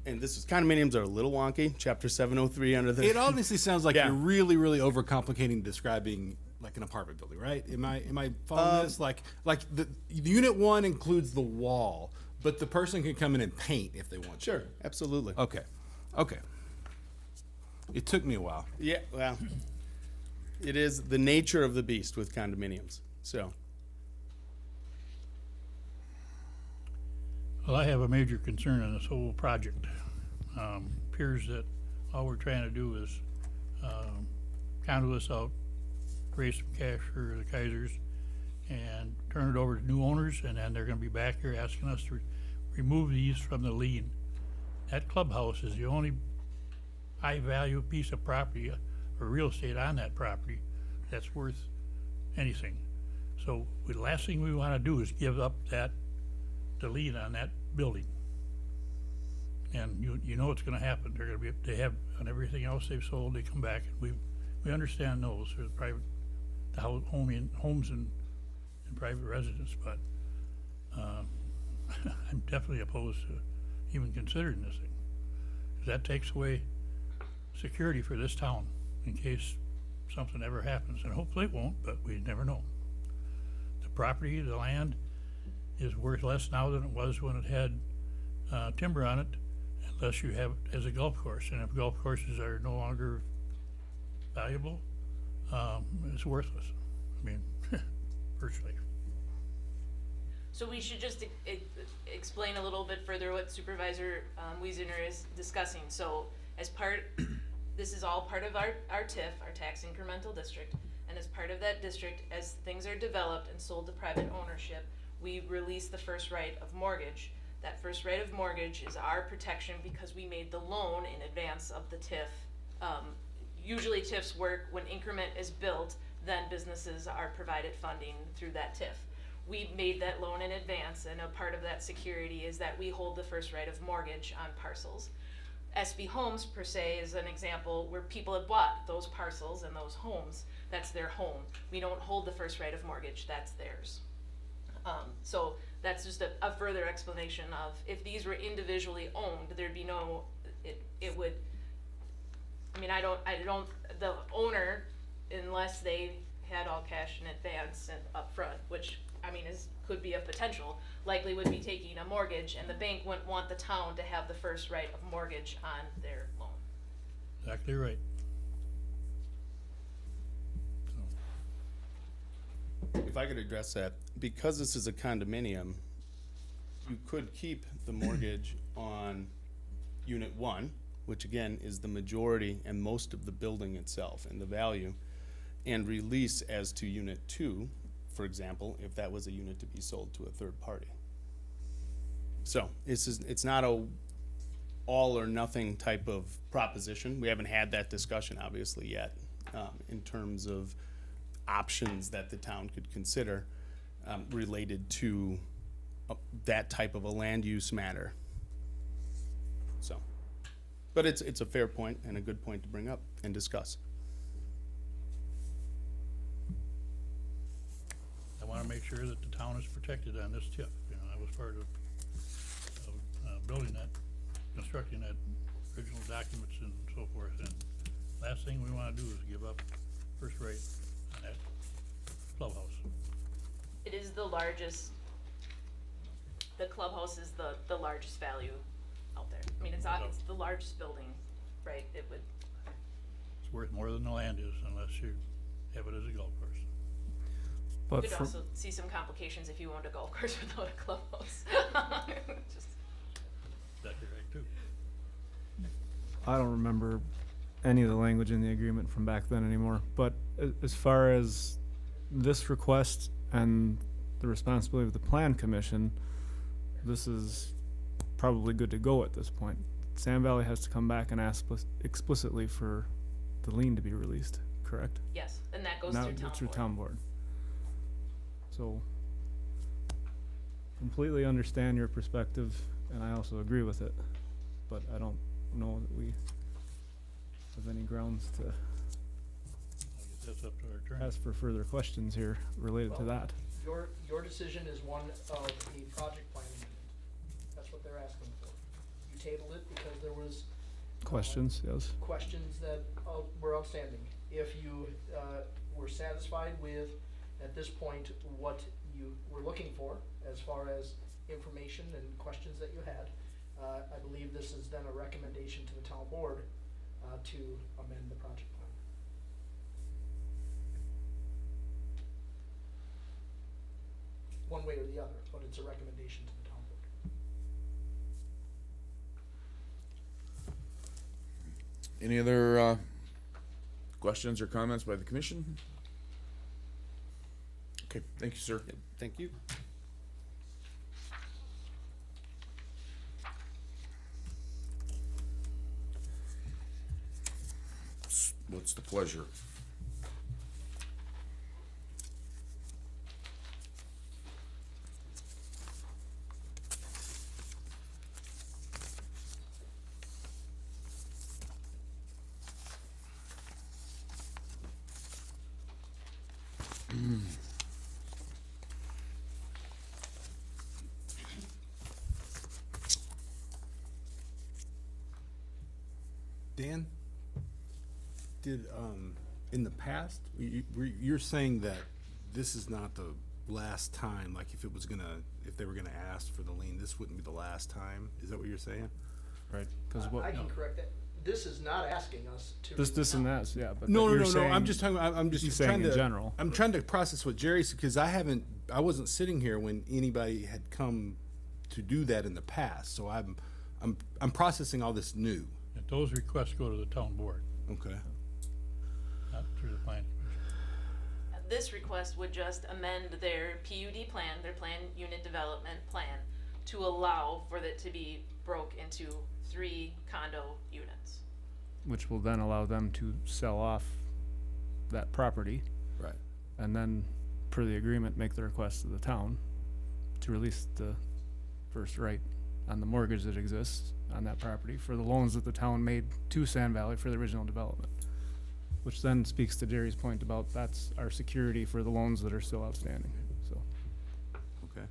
R: and this is, condominiums are a little wonky, chapter 703 under the.
I: It obviously sounds like
R: Yeah.
I: you're really overcomplicating describing like an apartment building, right? Am I following this? Like the unit 1 includes the wall, but the person can come in and paint if they want.
R: Sure, absolutely.
I: Okay. It took me a while.
R: Yeah, well, it is the nature of the beast with condominiums, so.
C: Well, I have a major concern on this whole project. Appears that all we're trying to do is condo this out, raise some cash for the Kaisers, and turn it over to new owners, and then they're gonna be back here asking us to remove these from the lien. That clubhouse is the only high-value piece of property or real estate on that property that's worth anything. So the last thing we wanna do is give up the lien on that building. And you know what's gonna happen. They're gonna be, they have, on everything else they've sold, they come back, and we understand those, there's private, homes and private residence, but, I'm definitely opposed to even considering this thing. 'Cause that takes away security for this town in case something ever happens, and hopefully it won't, but we never know. The property, the land is worth less now than it was when it had timber on it, unless you have it as a golf course, and if golf courses are no longer valuable, it's worthless. I mean, virtually.
E: So we should just explain a little bit further what Supervisor Wiesner is discussing. So as part, this is all part of our TIF, our tax incremental district, and as part of that district, as things are developed and sold to private ownership, we release the first right of mortgage. That first right of mortgage is our protection because we made the loan in advance of the TIF. Usually TIFs work when increment is built, then businesses are provided funding through that TIF. We made that loan in advance, and a part of that security is that we hold the first right of mortgage on parcels. SB Homes, per se, is an example where people have bought those parcels and those homes. That's their home. We don't hold the first right of mortgage, that's theirs. So that's just a further explanation of, if these were individually owned, there'd be no, it would, I mean, I don't, the owner, unless they had all cash in advance and upfront, which, I mean, could be a potential, likely would be taking a mortgage, and the bank wouldn't want the town to have the first right of mortgage on their loan.
C: Exactly right.
R: If I could address that, because this is a condominium, you could keep the mortgage on unit one, which again is the majority and most of the building itself and the value, and release as to unit two, for example, if that was a unit to be sold to a third party. So it's not a all or nothing type of proposition. We haven't had that discussion obviously yet, in terms of options that the town could consider related to that type of a land use matter. So, but it's a fair point and a good point to bring up and discuss.
C: I wanna make sure that the town is protected on this tip. You know, I was part of building that, constructing that original documents and so forth, and last thing we wanna do is give up first rate on that clubhouse.
E: It is the largest, the clubhouse is the largest value out there. I mean, it's the largest building, right? It would.
C: It's worth more than the land is unless you have it as a golf course.
E: You
L: But
E: could
L: for,
E: also see some complications if you owned a golf course without a clubhouse. Just,
C: Exactly right too.
L: I don't remember any of the language in the agreement from back then anymore, but as far as this request and the responsibility of the plan commission, this is probably good to go at this point. Sand Valley has to come back and ask explicitly for the lien to be released, correct?
E: yes, and that goes
L: Now
E: through town board.
L: town board. So, completely understand your perspective, and I also agree with it, but I don't know that we have any grounds to
C: I guess that's up to our attorney.
L: ask for further questions here related to that.
G: Your decision is one of a project plan amendment. That's what they're asking for. You tabled it because there was
L: Questions, yes.
G: questions that were outstanding. If you were satisfied with, at this point, what you were looking for as far as information and questions that you had, I believe this is then a recommendation to the town board to amend the project plan. One way or the other, but it's a recommendation to the town board.
A: Any other questions or comments by the commission? Okay, thank you, sir.
R: Thank you.
A: What's the pleasure?
I: Dan, did, in the past, you're saying that this is not the last time, like if they were gonna ask for the lien, this wouldn't be the last time? Is that what you're saying?
L: Right, because
G: I can correct that. this is not asking us to.
L: This and that, yeah, but
I: No,
L: you're
I: no.
L: saying-
I: I'm just talking. I'm
L: he's
I: just
L: saying
I: trying
L: in
I: to.
L: general.
I: I'm trying to process what Jerry said because I wasn't sitting here when anybody had come to do that in the past. So I'm processing all this new.
C: And those requests go to the town board,
I: Okay.
C: not through the planning commission.
E: This request would just amend their PUD plan, their plan unit development plan, to allow for it to be broke into 3 condo units.
L: which will then allow them to sell off that property.
I: Right.
L: And then, per the agreement, make the request to the town to release the first right on the mortgage that exists on that property for the loans that the town made to Sand Valley for the original development. Which then speaks to Jerry's point about that's our security for the loans that are still outstanding, so.
I: Okay.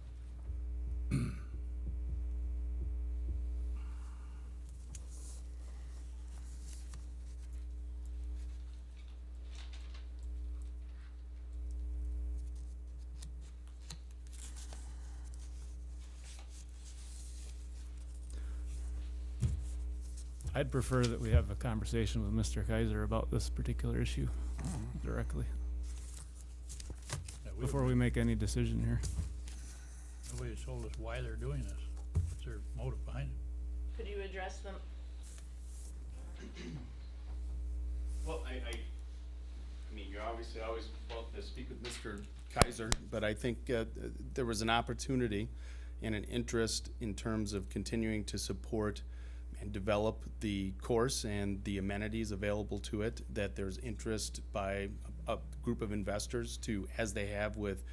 L: I'd prefer that we have a conversation with Mr. Kaiser about this particular issue directly,
C: Yeah,
L: before we make any decision here.
C: Nobody's told us why they're doing this, what's their motive behind it.
E: Could you address them?
R: Well, I mean, you're obviously always welcome to speak with Mr. Kaiser, but I think there was an opportunity and an interest in terms of continuing to support and develop the course and the amenities available to it, that there's interest by a group of investors to, as they have with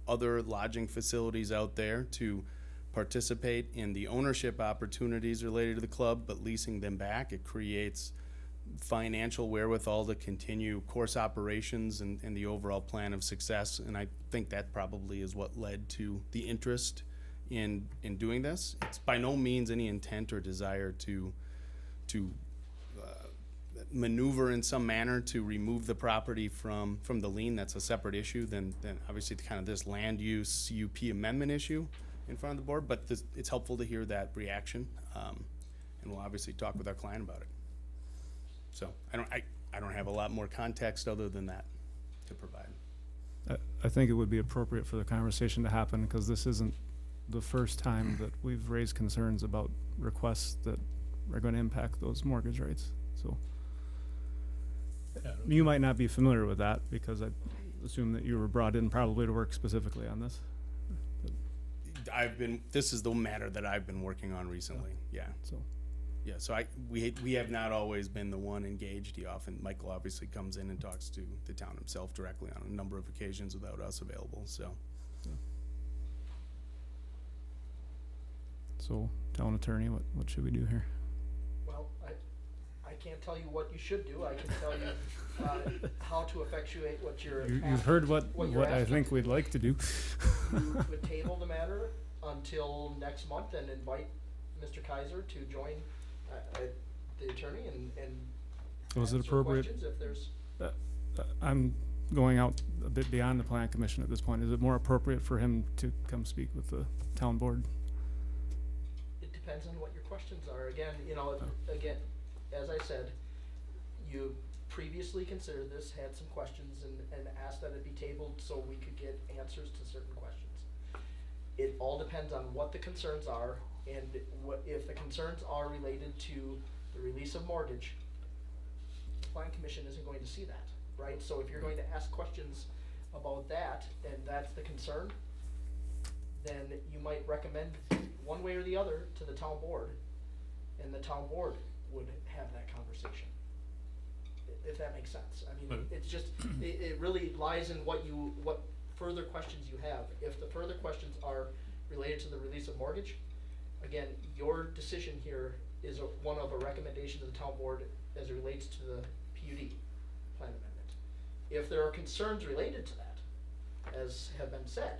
R: other lodging facilities out there, to participate in the ownership opportunities related to the club, but leasing them back. It creates financial wherewithal to continue course operations and the overall plan of success. And I think that probably is what led to the interest in doing this. It's by no means any intent or desire to maneuver in some manner to remove the property from the lien. That's a separate issue than obviously the kind of this land use CUP amendment issue in front of the board, but it's helpful to hear that reaction. And we'll obviously talk with our client about it. So I don't have a lot more context other than that to provide.
L: I think it would be appropriate for the conversation to happen, because this isn't the first time that we've raised concerns about requests that are going to impact those mortgage rates, so.
C: Yeah,
L: You might not be familiar with that, because I assume that you were brought in probably to work specifically on this.
R: This is the matter that I've been working on recently, yeah. So we have not always been the one engaged. Michael obviously comes in and talks to the town himself directly on a number of occasions without us available, so.
L: So, town attorney, what should we do here?
G: Well, I can't tell you what you should do. I can tell you how to effectuate what you're
L: You've heard what
G: you're
L: I
G: asking.
L: think we'd like to do.
G: You would table the matter until next month and invite Mr. Kaiser to join the attorney and
L: Was it
G: answer
L: appropriate?
G: questions if there's.
L: I'm going out a bit beyond the plan commission at this point. Is it more appropriate for him to come speak with the town board?
G: It depends on what your questions are. Again, as I said, you previously considered this, had some questions, and asked that it be tabled so we could get answers to certain questions. It all depends on what the concerns are, and if the concerns are related to the release of mortgage, the plan commission isn't going to see that, right? So if you're going to ask questions about that, and that's the concern, then you might recommend one way or the other to the town board, and the town board would have that conversation. If that makes sense. I mean, it's just, it really lies in what further questions you have. If the further questions are related to the release of mortgage, again, your decision here is one of a recommendation to the town board as it relates to the PUD plan amendment. If there are concerns related to that, as have been said,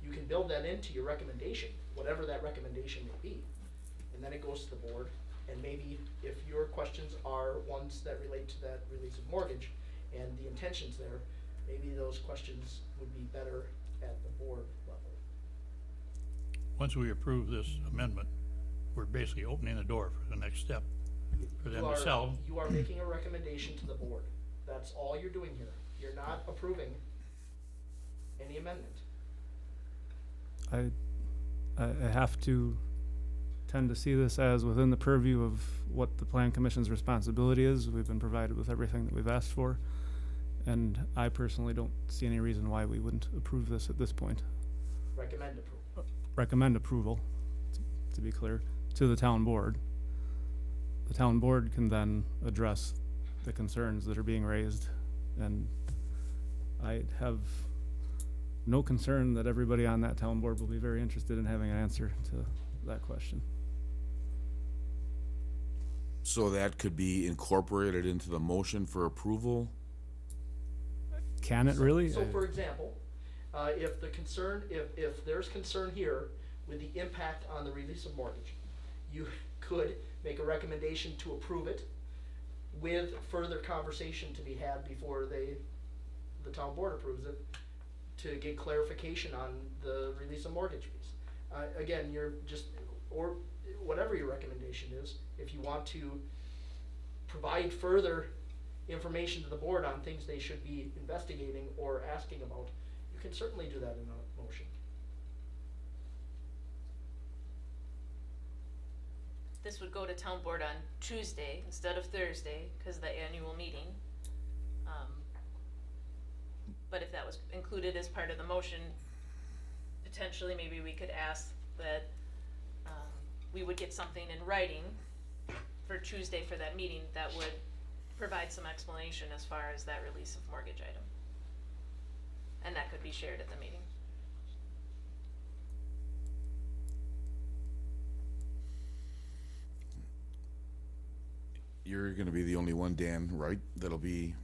G: you can build that into your recommendation, whatever that recommendation may be. And then it goes to the board, and maybe if your questions are ones that relate to that release of mortgage and the intentions there, maybe those questions would be better at the board level.
C: Once we approve this amendment, we're basically opening the door for the next step. for them to sell.
G: You are making a recommendation to the board. That's all you're doing here. You're not approving any amendment.
L: I have to tend to see this as within the purview of what the Plan Commission's responsibility is. We've been provided with everything that we've asked for, and I personally don't see any reason why we wouldn't approve this at this point.
G: Recommend approval.
L: Recommend approval, to be clear, to the town board. The town board can then address the concerns that are being raised, and I have no concern that everybody on that town board will be very interested in having an answer to that question.
A: So that could be incorporated into the motion for approval?
L: Can it really?
G: So for example, if the concern, if there's concern here with the impact on the release of mortgage, you could make a recommendation to approve it with further conversation to be had before the town board approves it, to get clarification on the release of mortgage fees. Again, you're just, or whatever your recommendation is, if you want to provide further information to the board on things they should be investigating or asking about, you can certainly do that in a motion.
E: This would go to town board on Tuesday instead of Thursday, because of the annual meeting. But if that was included as part of the motion, potentially maybe we could ask that we would get something in writing for Tuesday for that meeting that would provide some explanation as far as that release of mortgage item. And that could be shared at the meeting.
A: You're gonna be the only one, Dan, right? That'll be,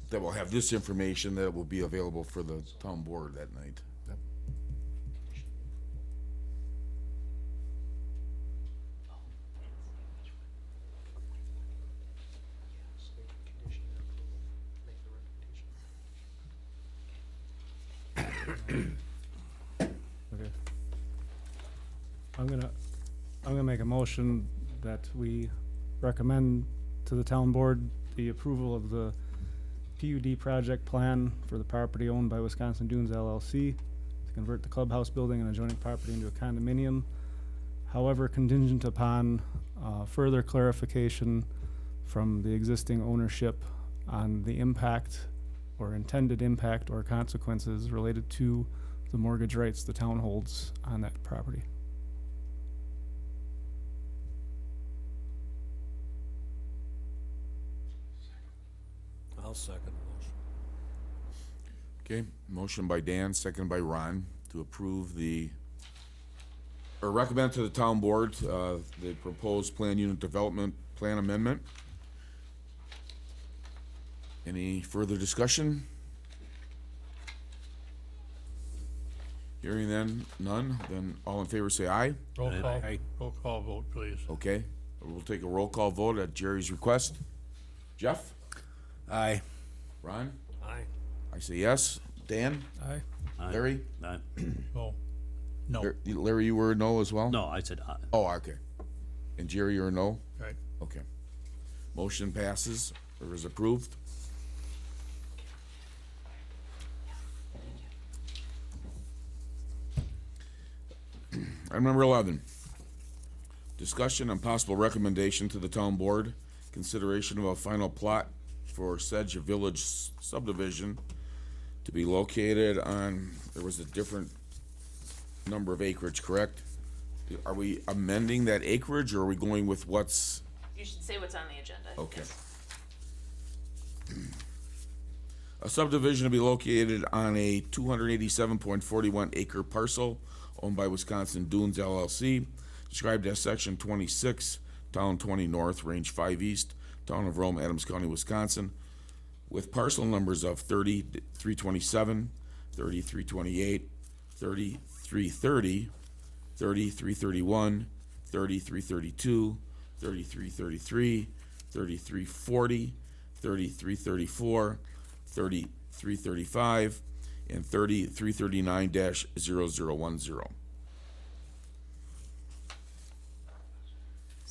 A: that will have this information that will be available for the town board that night.
L: Okay. I'm gonna make a motion that we recommend to the town board the approval of the PUD project plan for the property owned by Wisconsin Dunes LLC to convert the clubhouse building and adjoining property into a condominium. However, contingent upon further clarification from the existing ownership on the impact or intended impact or consequences related to the mortgage rights the town holds on that property.
H: I'll second the motion.
A: Okay, motion by Dan, second by Ron, to approve or recommend to the town board, the proposed plan unit development plan amendment. Any further discussion? Hearing none, then all in favor say aye.
C: Roll call vote, please.
A: Okay, we'll take a roll call vote at Jerry's request. Jeff?
H: Aye.
A: Ron?
H: Aye.
A: I say yes. Dan?
C: Aye.
A: Larry?
H: Aye.
C: Oh, no.
A: Larry, you were a no as well?
H: No, I said aye.
A: Oh, okay. And Jerry, you're a no?
C: Right.
A: Okay. Motion passes, or is approved. Item number 11, discussion and possible recommendation to the town board, consideration of a final plot for Sedge Village subdivision to be located on, there was a different number of acreage, correct? Are we amending that acreage, or are we going with what's?
E: You should say what's on the agenda.
A: Okay.
E: Yes.
A: A subdivision to be located on a 287.41 acre parcel owned by Wisconsin Dunes LLC, described as section 26, town 20 north, range 5 east, town of Rome, Adams County, Wisconsin, with parcel numbers of 3327, 3328, 3330, 3331, 3332, 3333, 3340, 3334, 3335, and 3339-0010.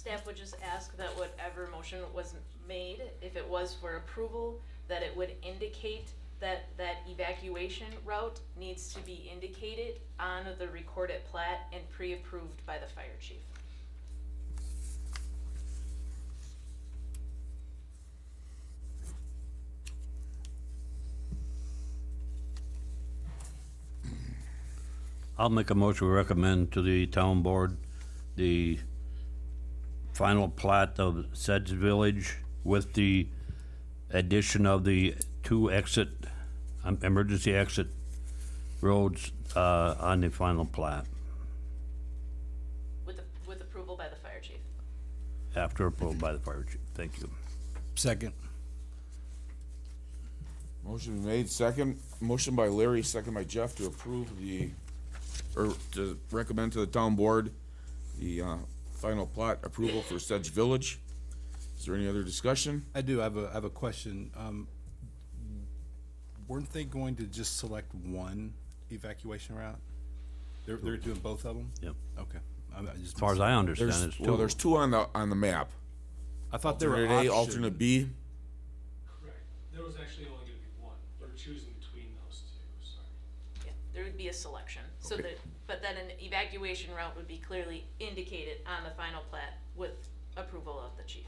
E: Staff would just ask that whatever motion was made, if it was for approval, that it would indicate that that evacuation route needs to be indicated on the recorded plat and pre-approved by the fire chief.
H: I'll make a motion to recommend to the town board the final plat of Sedge Village with the addition of the two emergency exit roads, on the final plat,
E: With approval by the fire chief.
H: after approved by the fire chief. Thank you.
R: Second.
A: Motion made, second. Motion by Larry, second by Jeff to approve to recommend to the town board the final plot approval for Sedge Village. Is there any other discussion?
I: I do. I have a question. Weren't they going to just select one evacuation route? They're doing both of them?
H: Yep.
I: Okay.
H: As far as I understand,
A: There's,
H: it's two.
A: well, there's two on the map.
I: I thought there were
A: Alternate A,
I: options.
A: alternate B.
D: Correct. There was actually only gonna be one. We're choosing between those two, sorry.
E: Yeah, there would be a selection, so that, but then an evacuation route would be clearly indicated on the final plat with approval of the chief.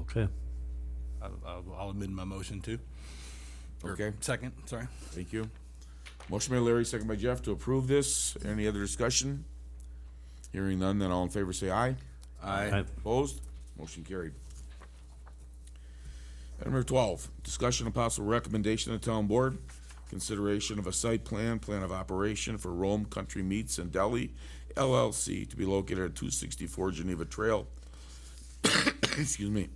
H: Okay.
I: I'll amend my motion too. Or
A: Okay.
I: Second, sorry.
A: Thank you. Motion by Larry, second by Jeff to approve this. Any other discussion? Hearing none, then all in favor say aye.
H: Aye.
A: Opposed? Motion carried. Item number 12, discussion of possible recommendation of the town board, consideration of a site plan of operation for Rome Country Meats and Deli LLC to be located at 264 Geneva Trail. Excuse me.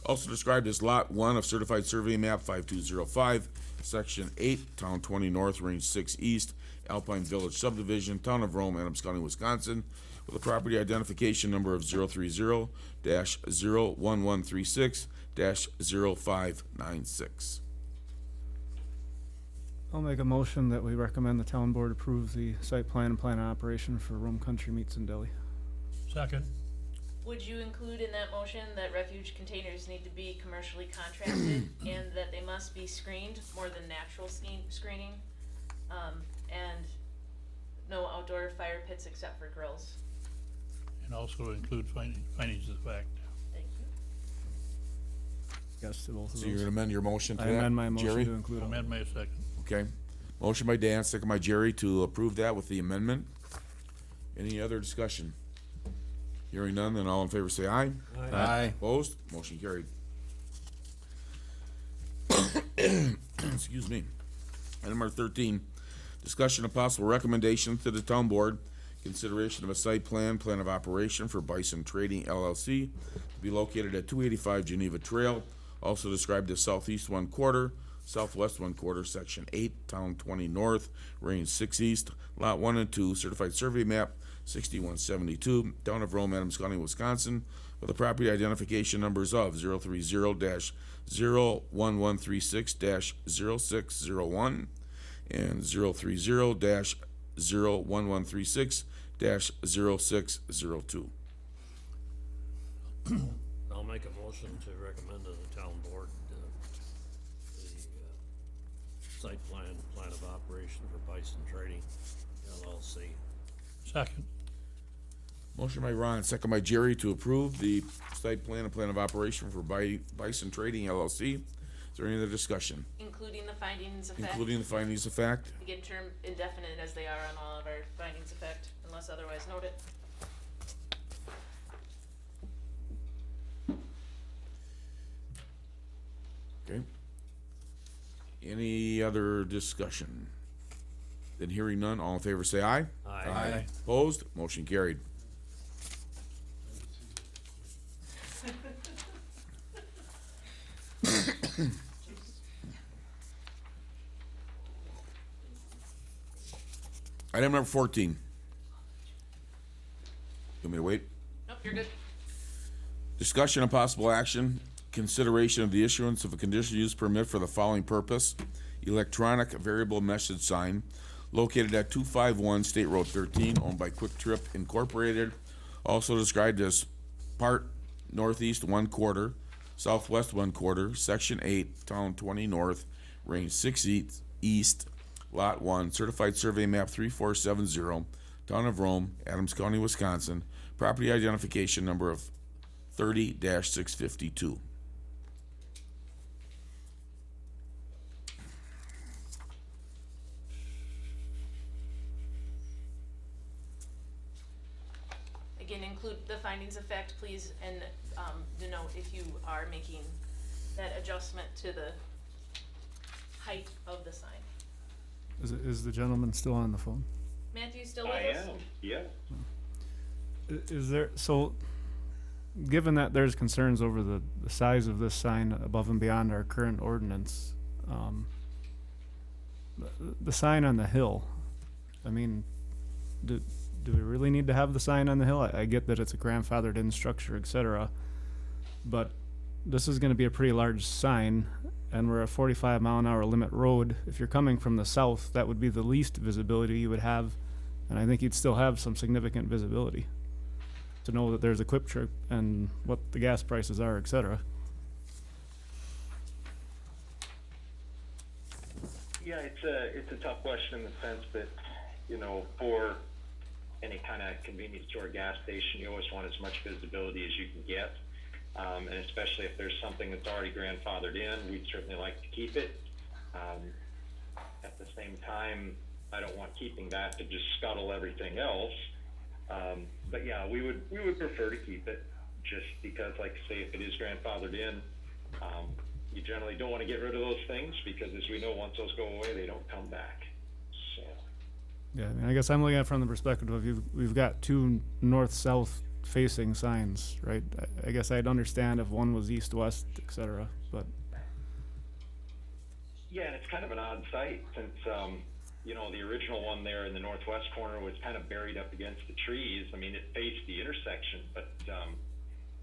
A: Also described as Lot 1 of Certified Survey Map 5205, Section 8, Town 20 North, Range 6 East, Alpine Village Subdivision, Town of Rome, Adams County, Wisconsin, with a property identification number of 030-01136-0596.
L: I'll make a motion that we recommend the town board approve the site plan and plan of operation for Rome Country Meats and Deli.
C: Second.
E: Would you include in that motion that refuge containers need to be commercially contracted and that they must be screened more than natural screening? And no outdoor fire pits except for grills?
C: And also include findings of fact.
E: Thank you.
L: Yes to both of
A: So you're
L: those.
A: gonna amend your motion to
L: I
A: that,
L: amend my motion
A: Jerry?
L: to include all.
C: Amend my second.
A: Okay. Motion by Dan, second by Jerry to approve that with the amendment. Any other discussion? Hearing none, then all in favor say aye.
I: Aye.
A: Opposed? Motion carried. Excuse me. Item number 13, discussion of possible recommendation to the town board, consideration of a site plan of operation for Bison Trading LLC to be located at 285 Geneva Trail, also described as southeast 1/4, southwest 1/4, section 8, town 20 north, range 6 east, lot 1 and 2, certified survey map 6172, town of Rome, Adams County, Wisconsin, with the property identification numbers of 030-01136-0601 and 030-01136-0602.
H: I'll make a motion to recommend to the town board, the site plan of operation for Bison Trading LLC.
C: Second.
A: Motion by Ron, second by Jerry to approve the site plan and plan of operation for Bison Trading LLC. Is there any other discussion?
E: Including the findings of fact?
A: Including the findings of fact?
E: Again, term indefinite as they are on all of our findings of fact, unless otherwise noted.
A: Okay. Any other discussion? Then hearing none, all in favor say aye.
H: Aye.
A: Opposed? Motion carried. Item number 14. You want me to wait?
E: Nope, you're good.
A: Discussion and possible action, consideration of the issuance of a conditional use permit for the following purpose: electronic variable message sign located at 251 State Road 13, owned by Quick Trip Incorporated, also described as part northeast 1/4, southwest 1/4, section 8, town 20 north, range 6 east, lot 1, certified survey map 3470, town of Rome, Adams County, Wisconsin, property identification number of 30-652.
E: Again, include the findings of fact, please, and denote if you are making that adjustment to the height of the sign.
L: Is the gentleman still on the phone?
E: Matthew, still with
M: I
E: us?
M: am, yeah.
L: Is there, so, given that there's concerns over the size of this sign above and beyond our current ordinance, the sign on the hill, I mean, do we really need to have the sign on the hill? I get that it's a grandfathered in structure, et cetera, but this is gonna be a pretty large sign, and we're a 45-mile-an-hour limit road. If you're coming from the south, that would be the least visibility you would have, and I think you'd still have some significant visibility to know that there's a Quip Trip and what the gas prices are, et cetera.
M: Yeah, it's a tough question in the sense that, you know, for any kind of convenience store, gas station, you always want as much visibility as you can get. And especially if there's something that's already grandfathered in, we'd certainly like to keep it. At the same time, I don't want keeping that to just scuttle everything else. But yeah, we would prefer to keep it, just because, like I say, if it is grandfathered in, you generally don't want to get rid of those things, because as we know, once those go away, they don't come back. So.
L: Yeah, I mean, I guess I'm looking at it from the perspective of we've got two north-south facing signs, right? I guess I'd understand if one was east-west, et cetera, but.
M: Yeah, and it's kind of an odd site since, you know, the original one there in the northwest corner was kind of buried up against the trees. I mean, it faced the intersection, but,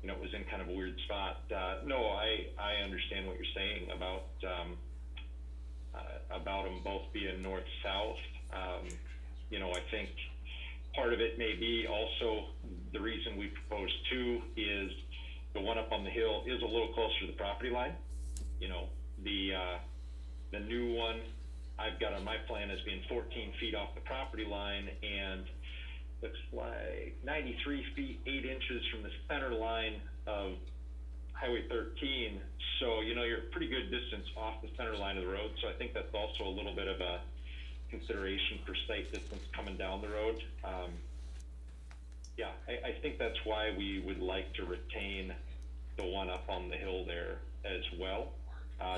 M: you know, it was in kind of a weird spot. No, I understand what you're saying about them both being north-south. You know, I think part of it may be also the reason we proposed two is the one up on the hill is a little closer to the property line. You know, the new one I've got on my plan as being 14 feet off the property line, and looks like 93 feet 8 inches from the center line of Highway 13. So, you know, you're a pretty good distance off the center line of the road. So I think that's also a little bit of a consideration for site distance coming down the road. Yeah, I think that's why we would like to retain the one up on the hill there as well.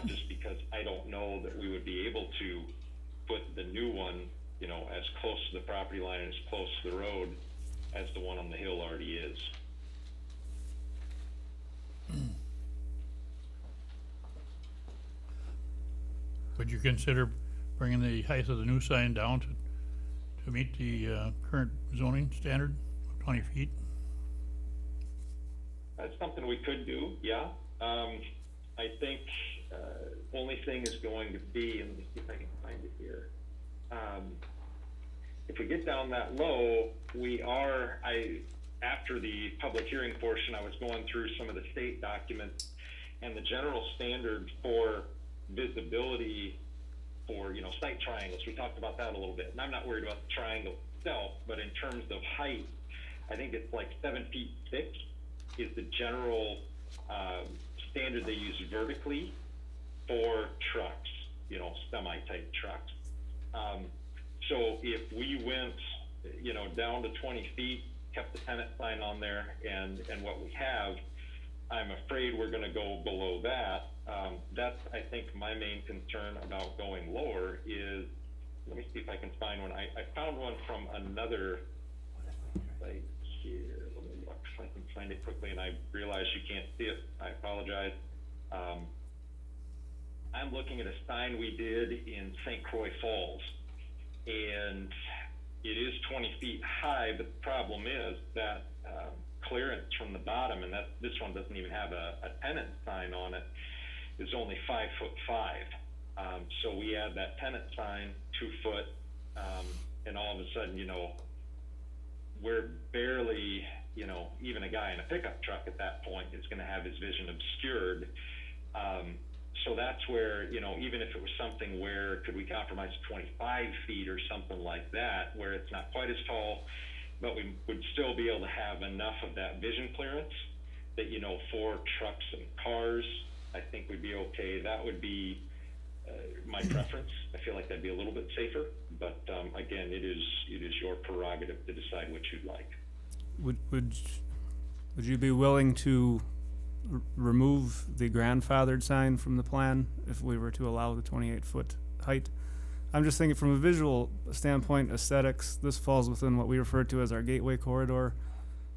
M: Just because I don't know that we would be able to put the new one, you know, as close to the property line and as close to the road as the one on the hill already is.
C: Would you consider bringing the height of the new sign down to meet the current zoning standard of 20 feet?
M: That's something we could do, yeah. I think only thing is going to be, and let me see if I can find it here. If we get down that low, after the public hearing portion, I was going through some of the state documents, and the general standard for visibility for, you know, site triangles, we talked about that a little bit, and I'm not worried about the triangle itself, but in terms of height, I think it's like 7 feet 6 is the general standard they use vertically for trucks, you know, semi-type trucks. So if we went, you know, down to 20 feet, kept the tenant sign on there and what we have, I'm afraid we're gonna go below that. That's, I think, my main concern about going lower is, let me see if I can find one. I found one from another site here. Let me look if I can find it quickly, and I realize you can't see it. I apologize. I'm looking at a sign we did in St. Croix Falls, and it is 20 feet high, but the problem is that clearance from the bottom, and this one doesn't even have a tenant sign on it, is only 5'5". So we add that tenant sign 2 foot, and all of a sudden, you know, we're barely you know, even a guy in a pickup truck at that point is gonna have his vision obscured. So that's where, you know, even if it was something where, could we compromise 25 feet or something like that, where it's not quite as tall, but we would still be able to have enough of that vision clearance that, you know, for trucks and cars, I think would be okay. That would be my preference. I feel like that'd be a little bit safer, but again, it is your prerogative to decide what you'd like.
L: Would you be willing to remove the grandfathered sign from the plan if we were to allow the 28-foot height? I'm just thinking from a visual standpoint, aesthetics, this falls within what we refer to as our gateway corridor.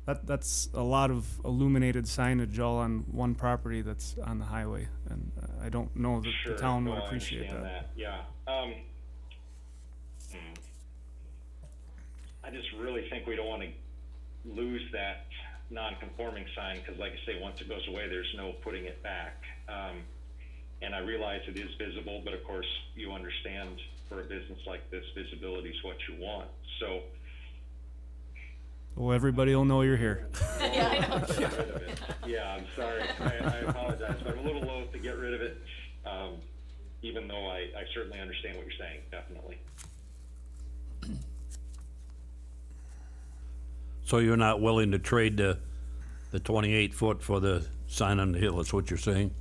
L: That's a lot of illuminated signage all on one property that's on the highway, and I don't know that
M: Sure,
L: the town
M: no,
L: would
M: I
L: appreciate
M: understand
L: that.
M: Yeah. I just really think we don't want to lose that non-conforming sign, because like I say, once it goes away, there's no putting it back. And I realize it is visible, but of course you understand for a business like this, visibility is what you want. So
L: Well, everybody will know you're here.
E: Yeah, I know.
M: get rid of it. Yeah, I'm sorry. I apologize, but I'm a little loath to get rid of it, even though I certainly understand what you're saying, definitely.
H: So you're not willing to trade the 28-foot for the sign on the hill, that's what you're saying?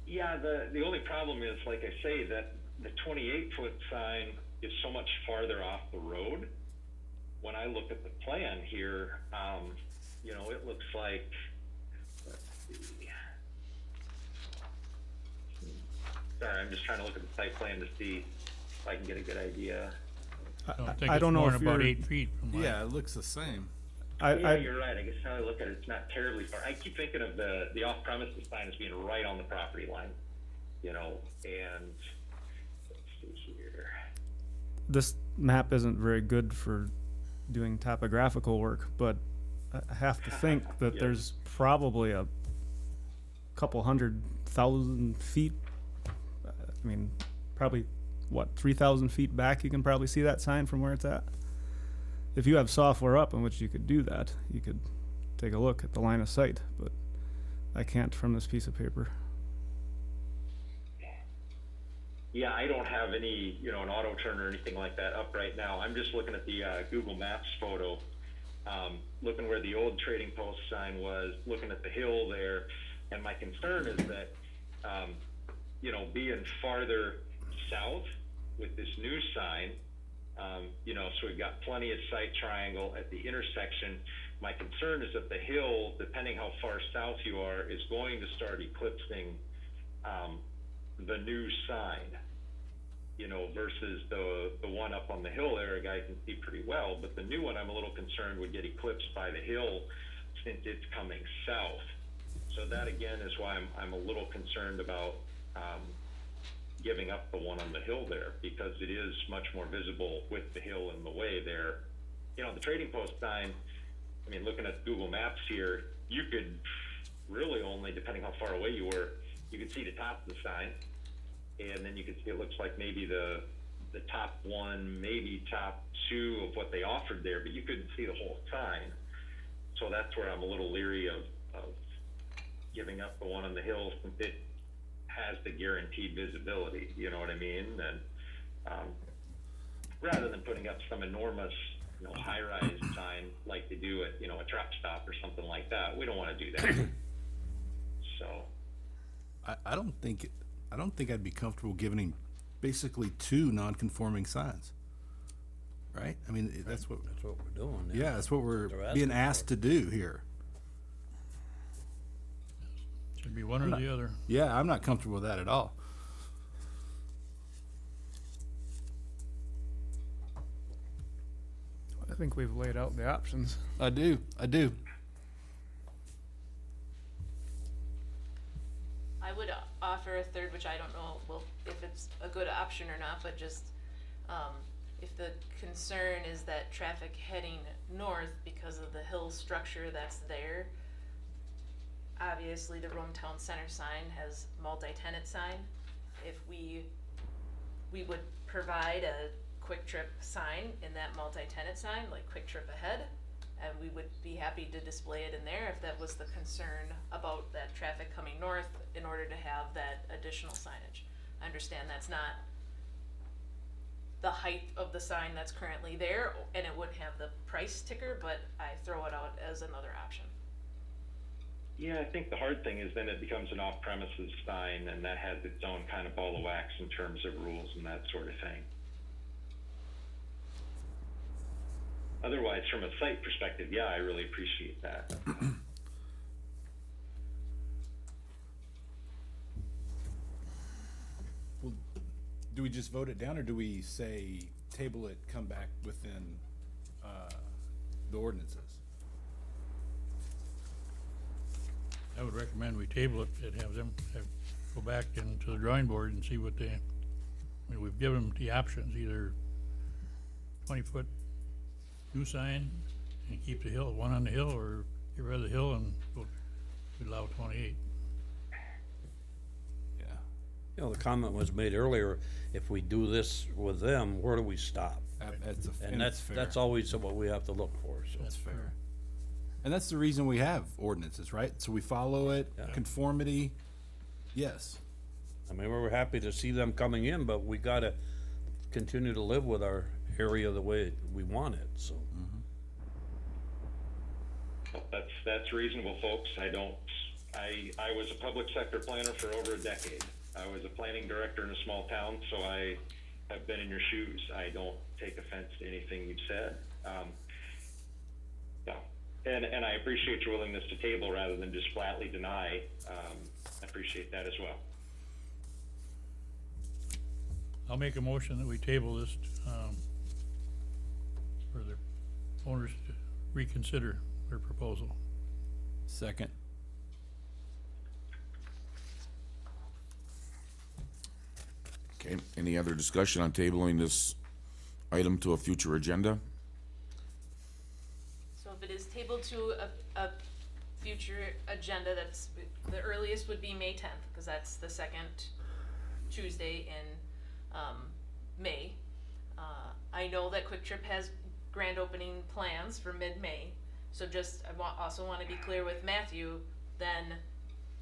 M: Yeah, the only problem is, like I say, that the 28-foot sign is so much farther off the road. When I look at the plan here, you know, it looks like, let's see. Sorry, I'm just trying to look at the site plan to see if I can get a good idea.
L: I don't know if
C: about
L: you're-
C: 8 feet from
I: Yeah, it looks the same.
M: Yeah, you're right. I guess now I look at it, it's not terribly far. I keep thinking of the off-premises sign as being right on the property line, you know, and let's see here.
L: This map isn't very good for doing topographical work, but I have to think that
M: Yeah.
L: there's probably a couple 100,000 feet. I mean, probably, what, 3,000 feet back, you can probably see that sign from where it's at. If you have software up in which you could do that, you could take a look at the line of sight, but I can't from this piece of paper.
M: Yeah, I don't have any, you know, an auto turn or anything like that up right now. I'm just looking at the Google Maps photo, looking where the old trading post sign was, looking at the hill there, and my concern is that, you know, being farther south with this new sign, you know, so we've got plenty of sight triangle at the intersection. My concern is that the hill, depending how far south you are, is going to start eclipsing the new sign, you know, versus the one up on the hill there, a guy can see pretty well, but the new one I'm a little concerned would get eclipsed by the hill since it's coming south. So that again is why I'm a little concerned about giving up the one on the hill there, because it is much more visible with the hill in the way there. You know, the trading post sign, I mean, looking at Google Maps here, you could really only, depending how far away you were, you could see the top of the sign, and then you could see, it looks like maybe the top one, maybe top two of what they offered there, but you couldn't see the whole sign. So that's where I'm a little leery of giving up the one on the hill, since it has the guaranteed visibility, you know what I mean? And rather than putting up some enormous, you know, high-rise sign like they do at, you know, a truck stop or something like that, we don't want to do that. So
I: I don't think I'd be comfortable giving him basically 2 non-conforming signs. Right? I mean, that's what
H: we're doing.
I: Yeah, that's what we're
H: They're
I: being
H: asking
I: asked to do here.
C: Should be one or the other.
I: Yeah, I'm not comfortable with that at all.
L: I think we've laid out the options.
I: I do.
E: I would offer a third, which I don't know, well, if it's a good option or not, but just, if the concern is that traffic heading north because of the hill structure that's there, obviously the Rome Town Center sign has multi-tenant sign. If we would provide a Quick Trip sign in that multi-tenant sign, like Quick Trip ahead, And we would be happy to display it in there if that was the concern about that traffic coming north in order to have that additional signage. I understand that's not the height of the sign that's currently there, and it would have the price ticker, but I throw it out as another option.
M: Yeah, I think the hard thing is then it becomes an off-premises sign, and that has its own kind of ball of wax in terms of rules and that sort of thing. Otherwise, from a site perspective, yeah, I really appreciate that.
I: Well, do we just vote it down, or do we say table it, come back within the ordinances?
C: I would recommend we table it and have them go back into the drawing board and see what they, I mean, we've given them the options, either 20-foot new sign and keep the hill, one on the hill, or get rid of the hill and allow 28.
I: Yeah.
H: You know, the comment was made earlier, if we do this with them, where do we stop? And that's always what we have to look for, so.
I: That's fair. And that's the reason we have ordinances, right? So we follow it, conformity, yes.
H: I mean, we're happy to see them coming in, but we gotta continue to live with our area the way we want it, so.
M: That's reasonable, folks. I was a public sector planner for over a decade. I was a planning director in a small town, so I have been in your shoes. I don't take offense to anything you've said. Yeah. And I appreciate your willingness to table rather than just flatly deny. I appreciate that as well.
C: I'll make a motion that we table this, for the owners to reconsider their proposal.
I: Second.
A: Okay, any other discussion on tabling this item to a future agenda?
E: So if it is tabled to a future agenda, that's, the earliest would be May 10th, because that's the second Tuesday in May. I know that Quick Trip has grand opening plans for mid-May, so just, I also want to be clear with Matthew, then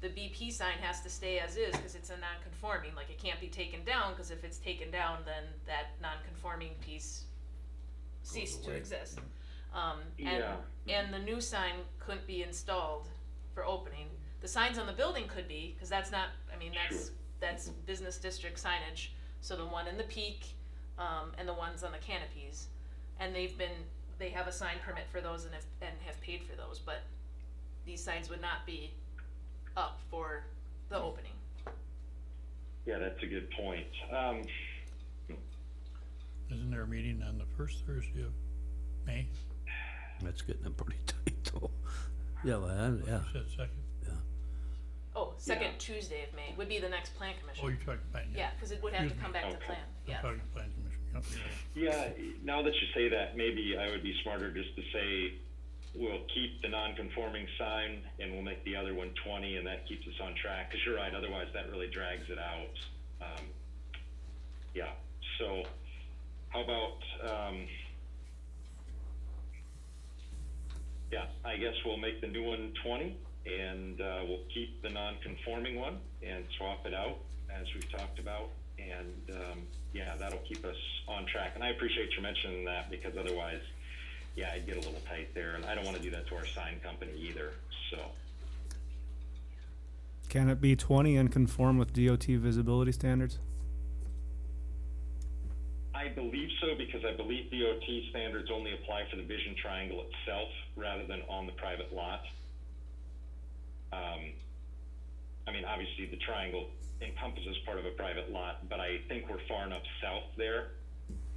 E: the BP sign has to stay as is, because it's a non-conforming, like it can't be taken down, because if it's taken down, then that non-conforming piece ceased to
A: away.
E: exist.
M: Yeah.
E: And the new sign couldn't be installed for opening. The signs on the building could be, because that's not, I mean, that's business district signage. So the one in the peak, and the ones on the canopies. And they have a sign permit for those and have paid for those, but these signs would not be up for the opening.
M: Yeah, that's a good point.
C: Isn't there a meeting on the first Thursday of May?
H: That's getting it pretty tight, though. Yeah, well, yeah.
C: You said second?
E: Oh, second Tuesday of May would be the next plan commission.
C: Oh, you're talking plan,
E: Yeah, because it would have to come back to plan, yeah.
C: You're talking plan commission,
M: Yeah, now that you say that, maybe I would be smarter just to say, we'll keep the non-conforming sign and we'll make the other one 20, and that keeps us on track, because you're right, otherwise that really drags it out. Yeah, so how about, yeah, I guess we'll make the new one 20, and we'll keep the non-conforming one and swap it out as we've talked about, and yeah, that'll keep us on track. And I appreciate you mentioning that, because otherwise, yeah, I'd get a little tight there, and I don't want to do that to our sign company either, so.
L: Can it be 20 and conform with DOT visibility standards?
M: I believe so, because I believe DOT standards only apply for the vision triangle itself rather than on the private lot. I mean, obviously the triangle encompasses part of a private lot, but I think we're far enough south there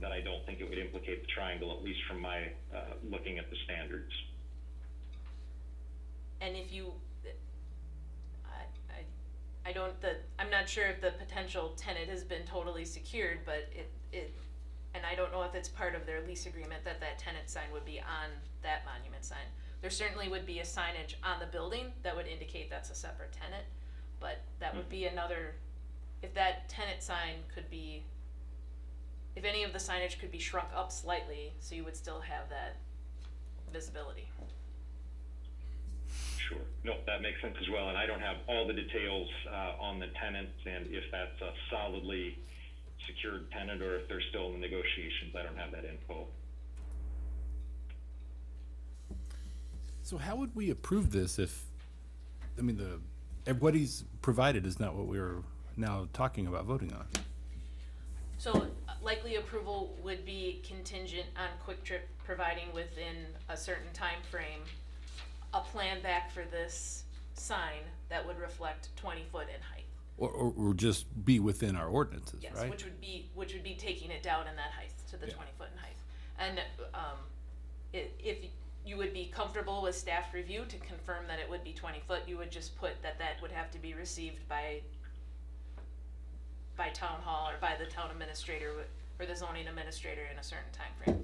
M: that I don't think it would implicate the triangle, at least from my looking at the standards.
E: And if you, I don't, I'm not sure if the potential tenant has been totally secured, but and I don't know if it's part of their lease agreement that tenant sign would be on that monument sign. There certainly would be a signage on the building that would indicate that's a separate tenant, but that would be another, if that tenant sign could be, if any of the signage could be shrunk up slightly, so you would still have that visibility.
M: Sure. No, that makes sense as well, and I don't have all the details on the tenants and if that's a solidly secured tenant or if they're still in the negotiations. I don't have that info.
L: So how would we approve this if, I mean, what he's provided is not what we're now talking about voting on?
E: So likely approval would be contingent on Quick Trip providing within a certain time frame a plan back for this sign that would reflect 20 foot in height.
L: Or just be within our ordinances,
E: Yes,
L: right?
E: which would be taking it down in that height to the 20 foot in height. And if you would be comfortable with staff review to confirm that it would be 20 foot, you would just put that would have to be received by town hall or by the town administrator or the zoning administrator in a certain time frame.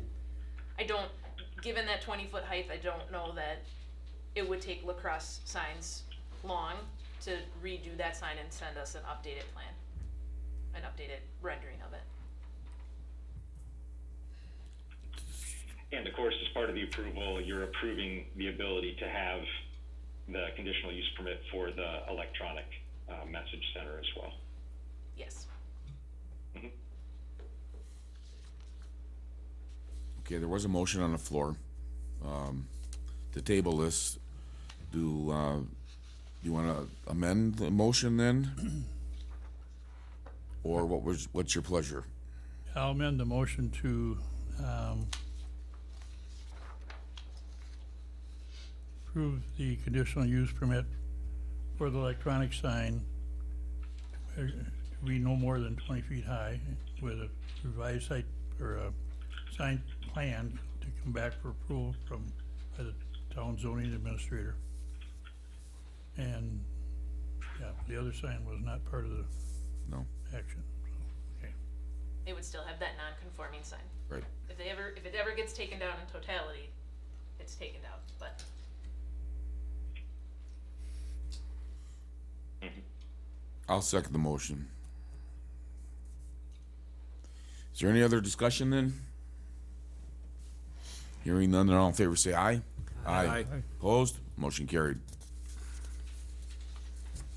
E: Given that 20 foot height, I don't know that it would take La Crosse Signs long to redo that sign and send us an updated plan, an updated rendering of it.
M: And of course, as part of the approval, you're approving the ability to have the conditional use permit for the electronic message center as well.
E: Yes.
M: Mhm.
A: Okay, there was a motion on the floor to table this. Do you want to amend the motion then? Or what's your pleasure?
C: I'll amend the motion to, approve the conditional use permit for the electronic sign to be no more than 20 feet high with a revised site or a sign plan to come back for approval by the town zoning administrator. And, yeah, the other sign was not part of the
A: No.
C: action, so, okay.
E: It would still have that non-conforming sign.
A: Right.
E: If it ever gets taken down in totality, it's taken down, but.
A: I'll second the motion. Is there any other discussion then? Hearing none, then all in favor say aye.
L: Aye.
A: Opposed? Motion carried.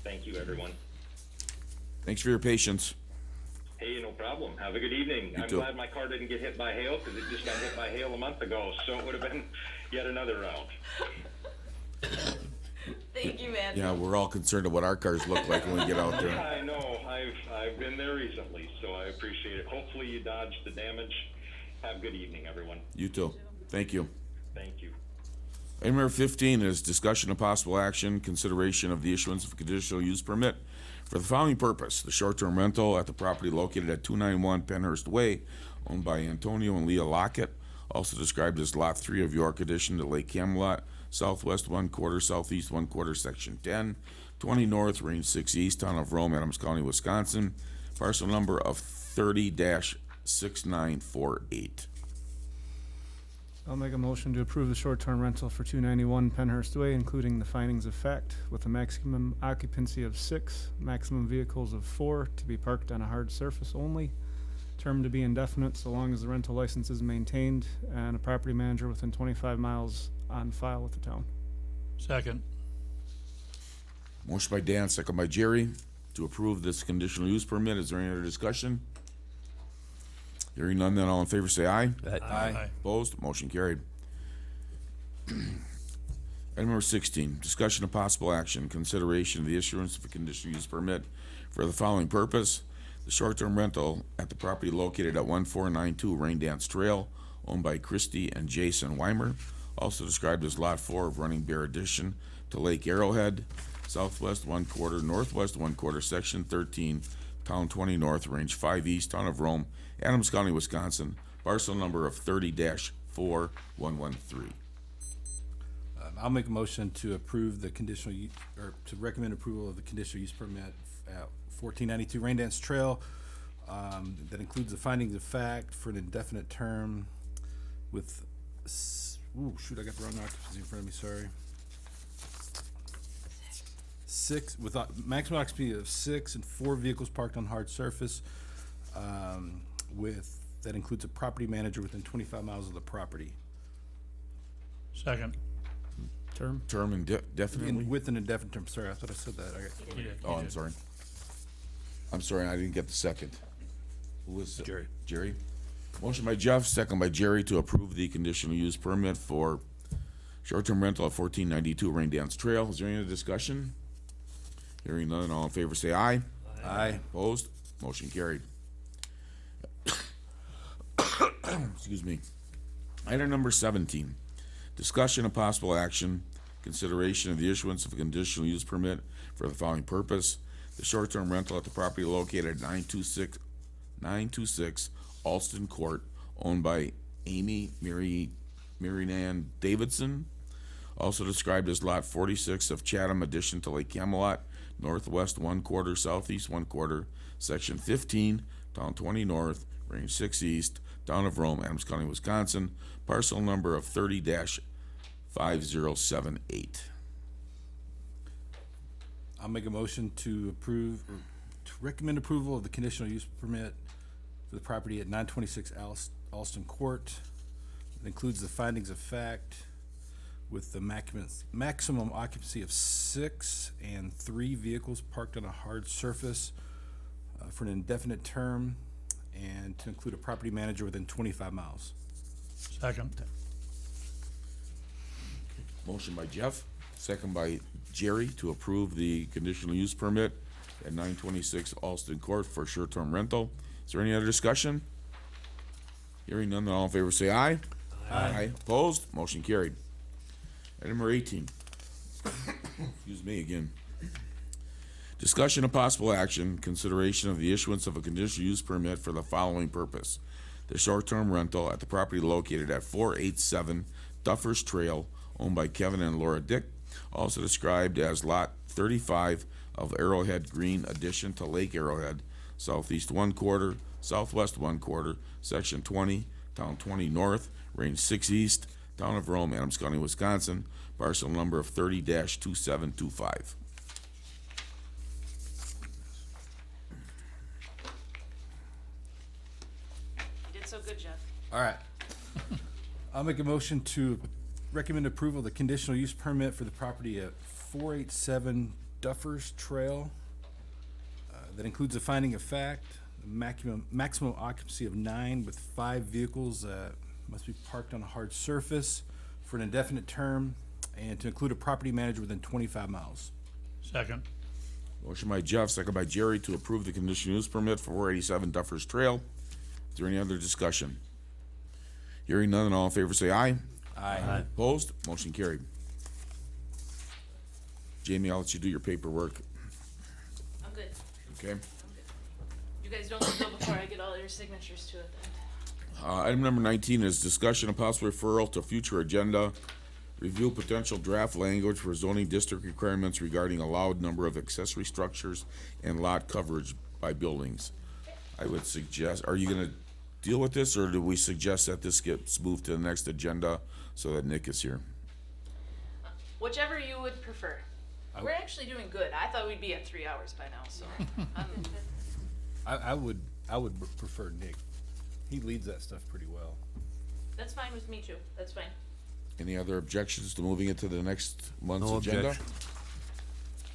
M: Thank you, everyone.
A: Thanks for your patience.
M: Hey, no problem. Have a good evening.
A: You
M: I'm
A: too.
M: glad my car didn't get hit by hail because it just got hit by hail a month ago, so it would have been yet another round.
E: Thank you, man.
A: Yeah, we're all concerned of what our cars look like when we get out there.
M: I know. I've been there recently, so I appreciate it. Hopefully you dodged the damage. Have a good evening, everyone.
A: You too. Thank you.
M: Thank you.
A: Item number 15 is discussion of possible action, consideration of the issuance of a conditional use permit for the following purpose: the short-term rental at the property located at 291 Penhurst Way, owned by Antonio and Leah Lockett, also described as Lot 3 of York addition to Lake Camelot, southwest 1/4, southeast 1/4, section 10, 20 north, range 6 east, town of Rome, Adams County, Wisconsin, parcel number of 30-6948.
L: I'll make a motion to approve the short-term rental for 291 Penhurst Way, including the findings of fact, with a maximum occupancy of 6, maximum vehicles of 4 to be parked on a hard surface only, term to be indefinite so long as the rental license is maintained, and a property manager within 25 miles on file with the town.
C: Second.
A: Motion by Dan, second by Jerry, to approve this conditional use permit. Is there any other discussion? Hearing none, then all in favor say aye.
C: Aye.
A: Opposed? Motion carried. Item number 16, discussion of possible action, consideration of the issuance of a conditional use permit for the following purpose: the short-term rental at the property located at 1492 Rain Dance Trail, owned by Christy and Jason Weimer, also described as Lot 4 of Running Bear Addition to Lake Arrowhead, southwest 1/4, northwest 1/4, section 13, town 20 north, range 5 east, town of Rome, Adams County, Wisconsin, parcel number of 30-4113.
L: I'll make a motion to approve the conditional, or to recommend approval of the conditional use permit at 1492 Rain Dance Trail. That includes the findings of fact for an indefinite term with, I got the wrong occupancy in front of me, sorry. 6, with maximum occupancy of 6 and 4 vehicles parked on hard surface, that includes a property manager within 25 miles of the property.
C: Second.
L: Term?
A: Term indefinitely?
I: With an indefinite term, sorry, I thought I said that.
A: Oh, I'm sorry. I'm sorry, I didn't get the second. Who was it?
H: Jerry.
A: Jerry? Motion by Jeff, second by Jerry to approve the conditional use permit for short-term rental at 1492 Rain Dance Trail. Is there any other discussion? Hearing none, all in favor say aye.
I: Aye.
A: Opposed? Motion carried. Excuse me. Item number 17, discussion of possible action, consideration of the issuance of a conditional use permit for the following purpose. The short-term rental at the property located at 926 Alston Court, owned by Amy Maryann Davidson, also described as Lot 46 of Chatham addition to Lake Camelot, northwest 1/4, southeast 1/4, section 15, town 20 north, range 6 east, town of Rome, Adams County, Wisconsin, parcel number of 30-5078.
I: I'll make a motion to approve, or to recommend approval of the conditional use permit for the property at 926 Alston Court. It includes the findings of fact with the maximum occupancy of 6 and 3 vehicles parked on a hard surface for an indefinite term, and to include a property manager within 25 miles.
C: Second.
A: Motion by Jeff, second by Jerry to approve the conditional use permit at 926 Alston Court for short-term rental. Is there any other discussion? Hearing none, all in favor say aye. Aye. Opposed? Motion carried. Item number 18. Excuse me again. Discussion of possible action, consideration of the issuance of a conditional use permit for the following purpose. The short-term rental at the property located at 487 Duffers Trail, owned by Kevin and Laura Dick, also described as Lot 35 of Arrowhead Green addition to Lake Arrowhead, southeast 1/4, southwest 1/4, section 20, town 20 north, range 6 east, town of Rome, Adams County, Wisconsin, parcel number of 30-2725.
E: You did so good, Jeff.
I: All right. I'll make a motion to recommend approval of the conditional use permit for the property at 487 Duffers Trail. That includes a finding of fact, maximum occupancy of 9 with 5 vehicles that must be parked on a hard surface for an indefinite term, and to include a property manager within 25 miles.
C: Second.
A: Motion by Jeff, second by Jerry to approve the conditional use permit for 487 Duffers Trail. Is there any other discussion? Hearing none, all in favor say aye.
I: Aye.
A: Opposed? Motion carried. Jamie, I'll let you do your paperwork,
E: I'm good.
A: okay?
E: I'm good. You guys don't go before I get all your signatures to it then.
A: Item number 19 is discussion of possible referral to future agenda. Review potential draft language for zoning district requirements regarding allowed number of accessory structures and lot coverage by buildings. I would suggest, are you gonna deal with this, or do we suggest that this gets moved to the next agenda so that Nick is here?
E: Whichever you would prefer. We're actually doing good. I thought we'd be at 3 hours by now, so.
I: I would prefer Nick. He leads that stuff pretty well.
E: That's fine with me too. That's fine.
A: Any other objections to moving it to the next month's
H: No
A: agenda?
H: objection.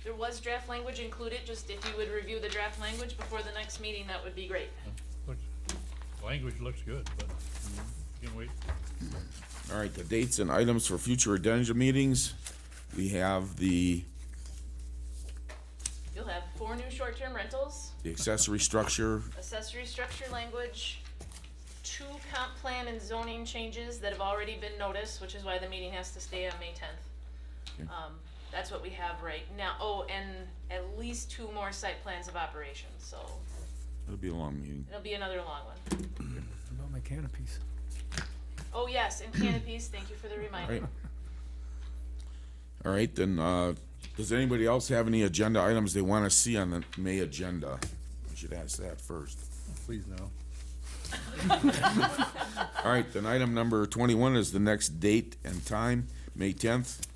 E: There was draft language included, just if you would review the draft language before the next meeting, that would be great.
C: Language looks good, but you can wait.
A: All right, the dates and items for future agenda meetings. We have the
E: You'll have 4 new short-term rentals,
A: accessory structure,
E: accessory structure language, 2 comp plan and zoning changes that have already been noticed, which is why the meeting has to stay on May 10th. That's what we have right now. Oh, and at least 2 more site plans of operations, so
A: it'll be a long meeting.
E: it'll be another long one.
L: What about my canopies?
E: Oh, yes, and canopies, thank you for the
A: All
E: reminder.
A: right. All right, then, does anybody else have any agenda items they wanna see on the May agenda? We should ask that first.
I: Please no.
A: All right, then item number 21 is the next date and time, May 10th,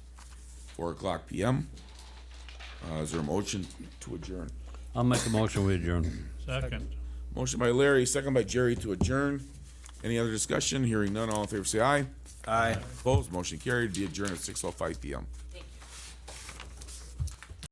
A: 4:00 PM. Is there a motion to adjourn?
H: I'll make a motion, we adjourn.
C: Second.
A: Motion by Larry, second by Jerry to adjourn. Any other discussion? Hearing none, all in favor say aye. Aye. Opposed, motion carried. Be adjourned at 6:05 PM.
E: Thank you.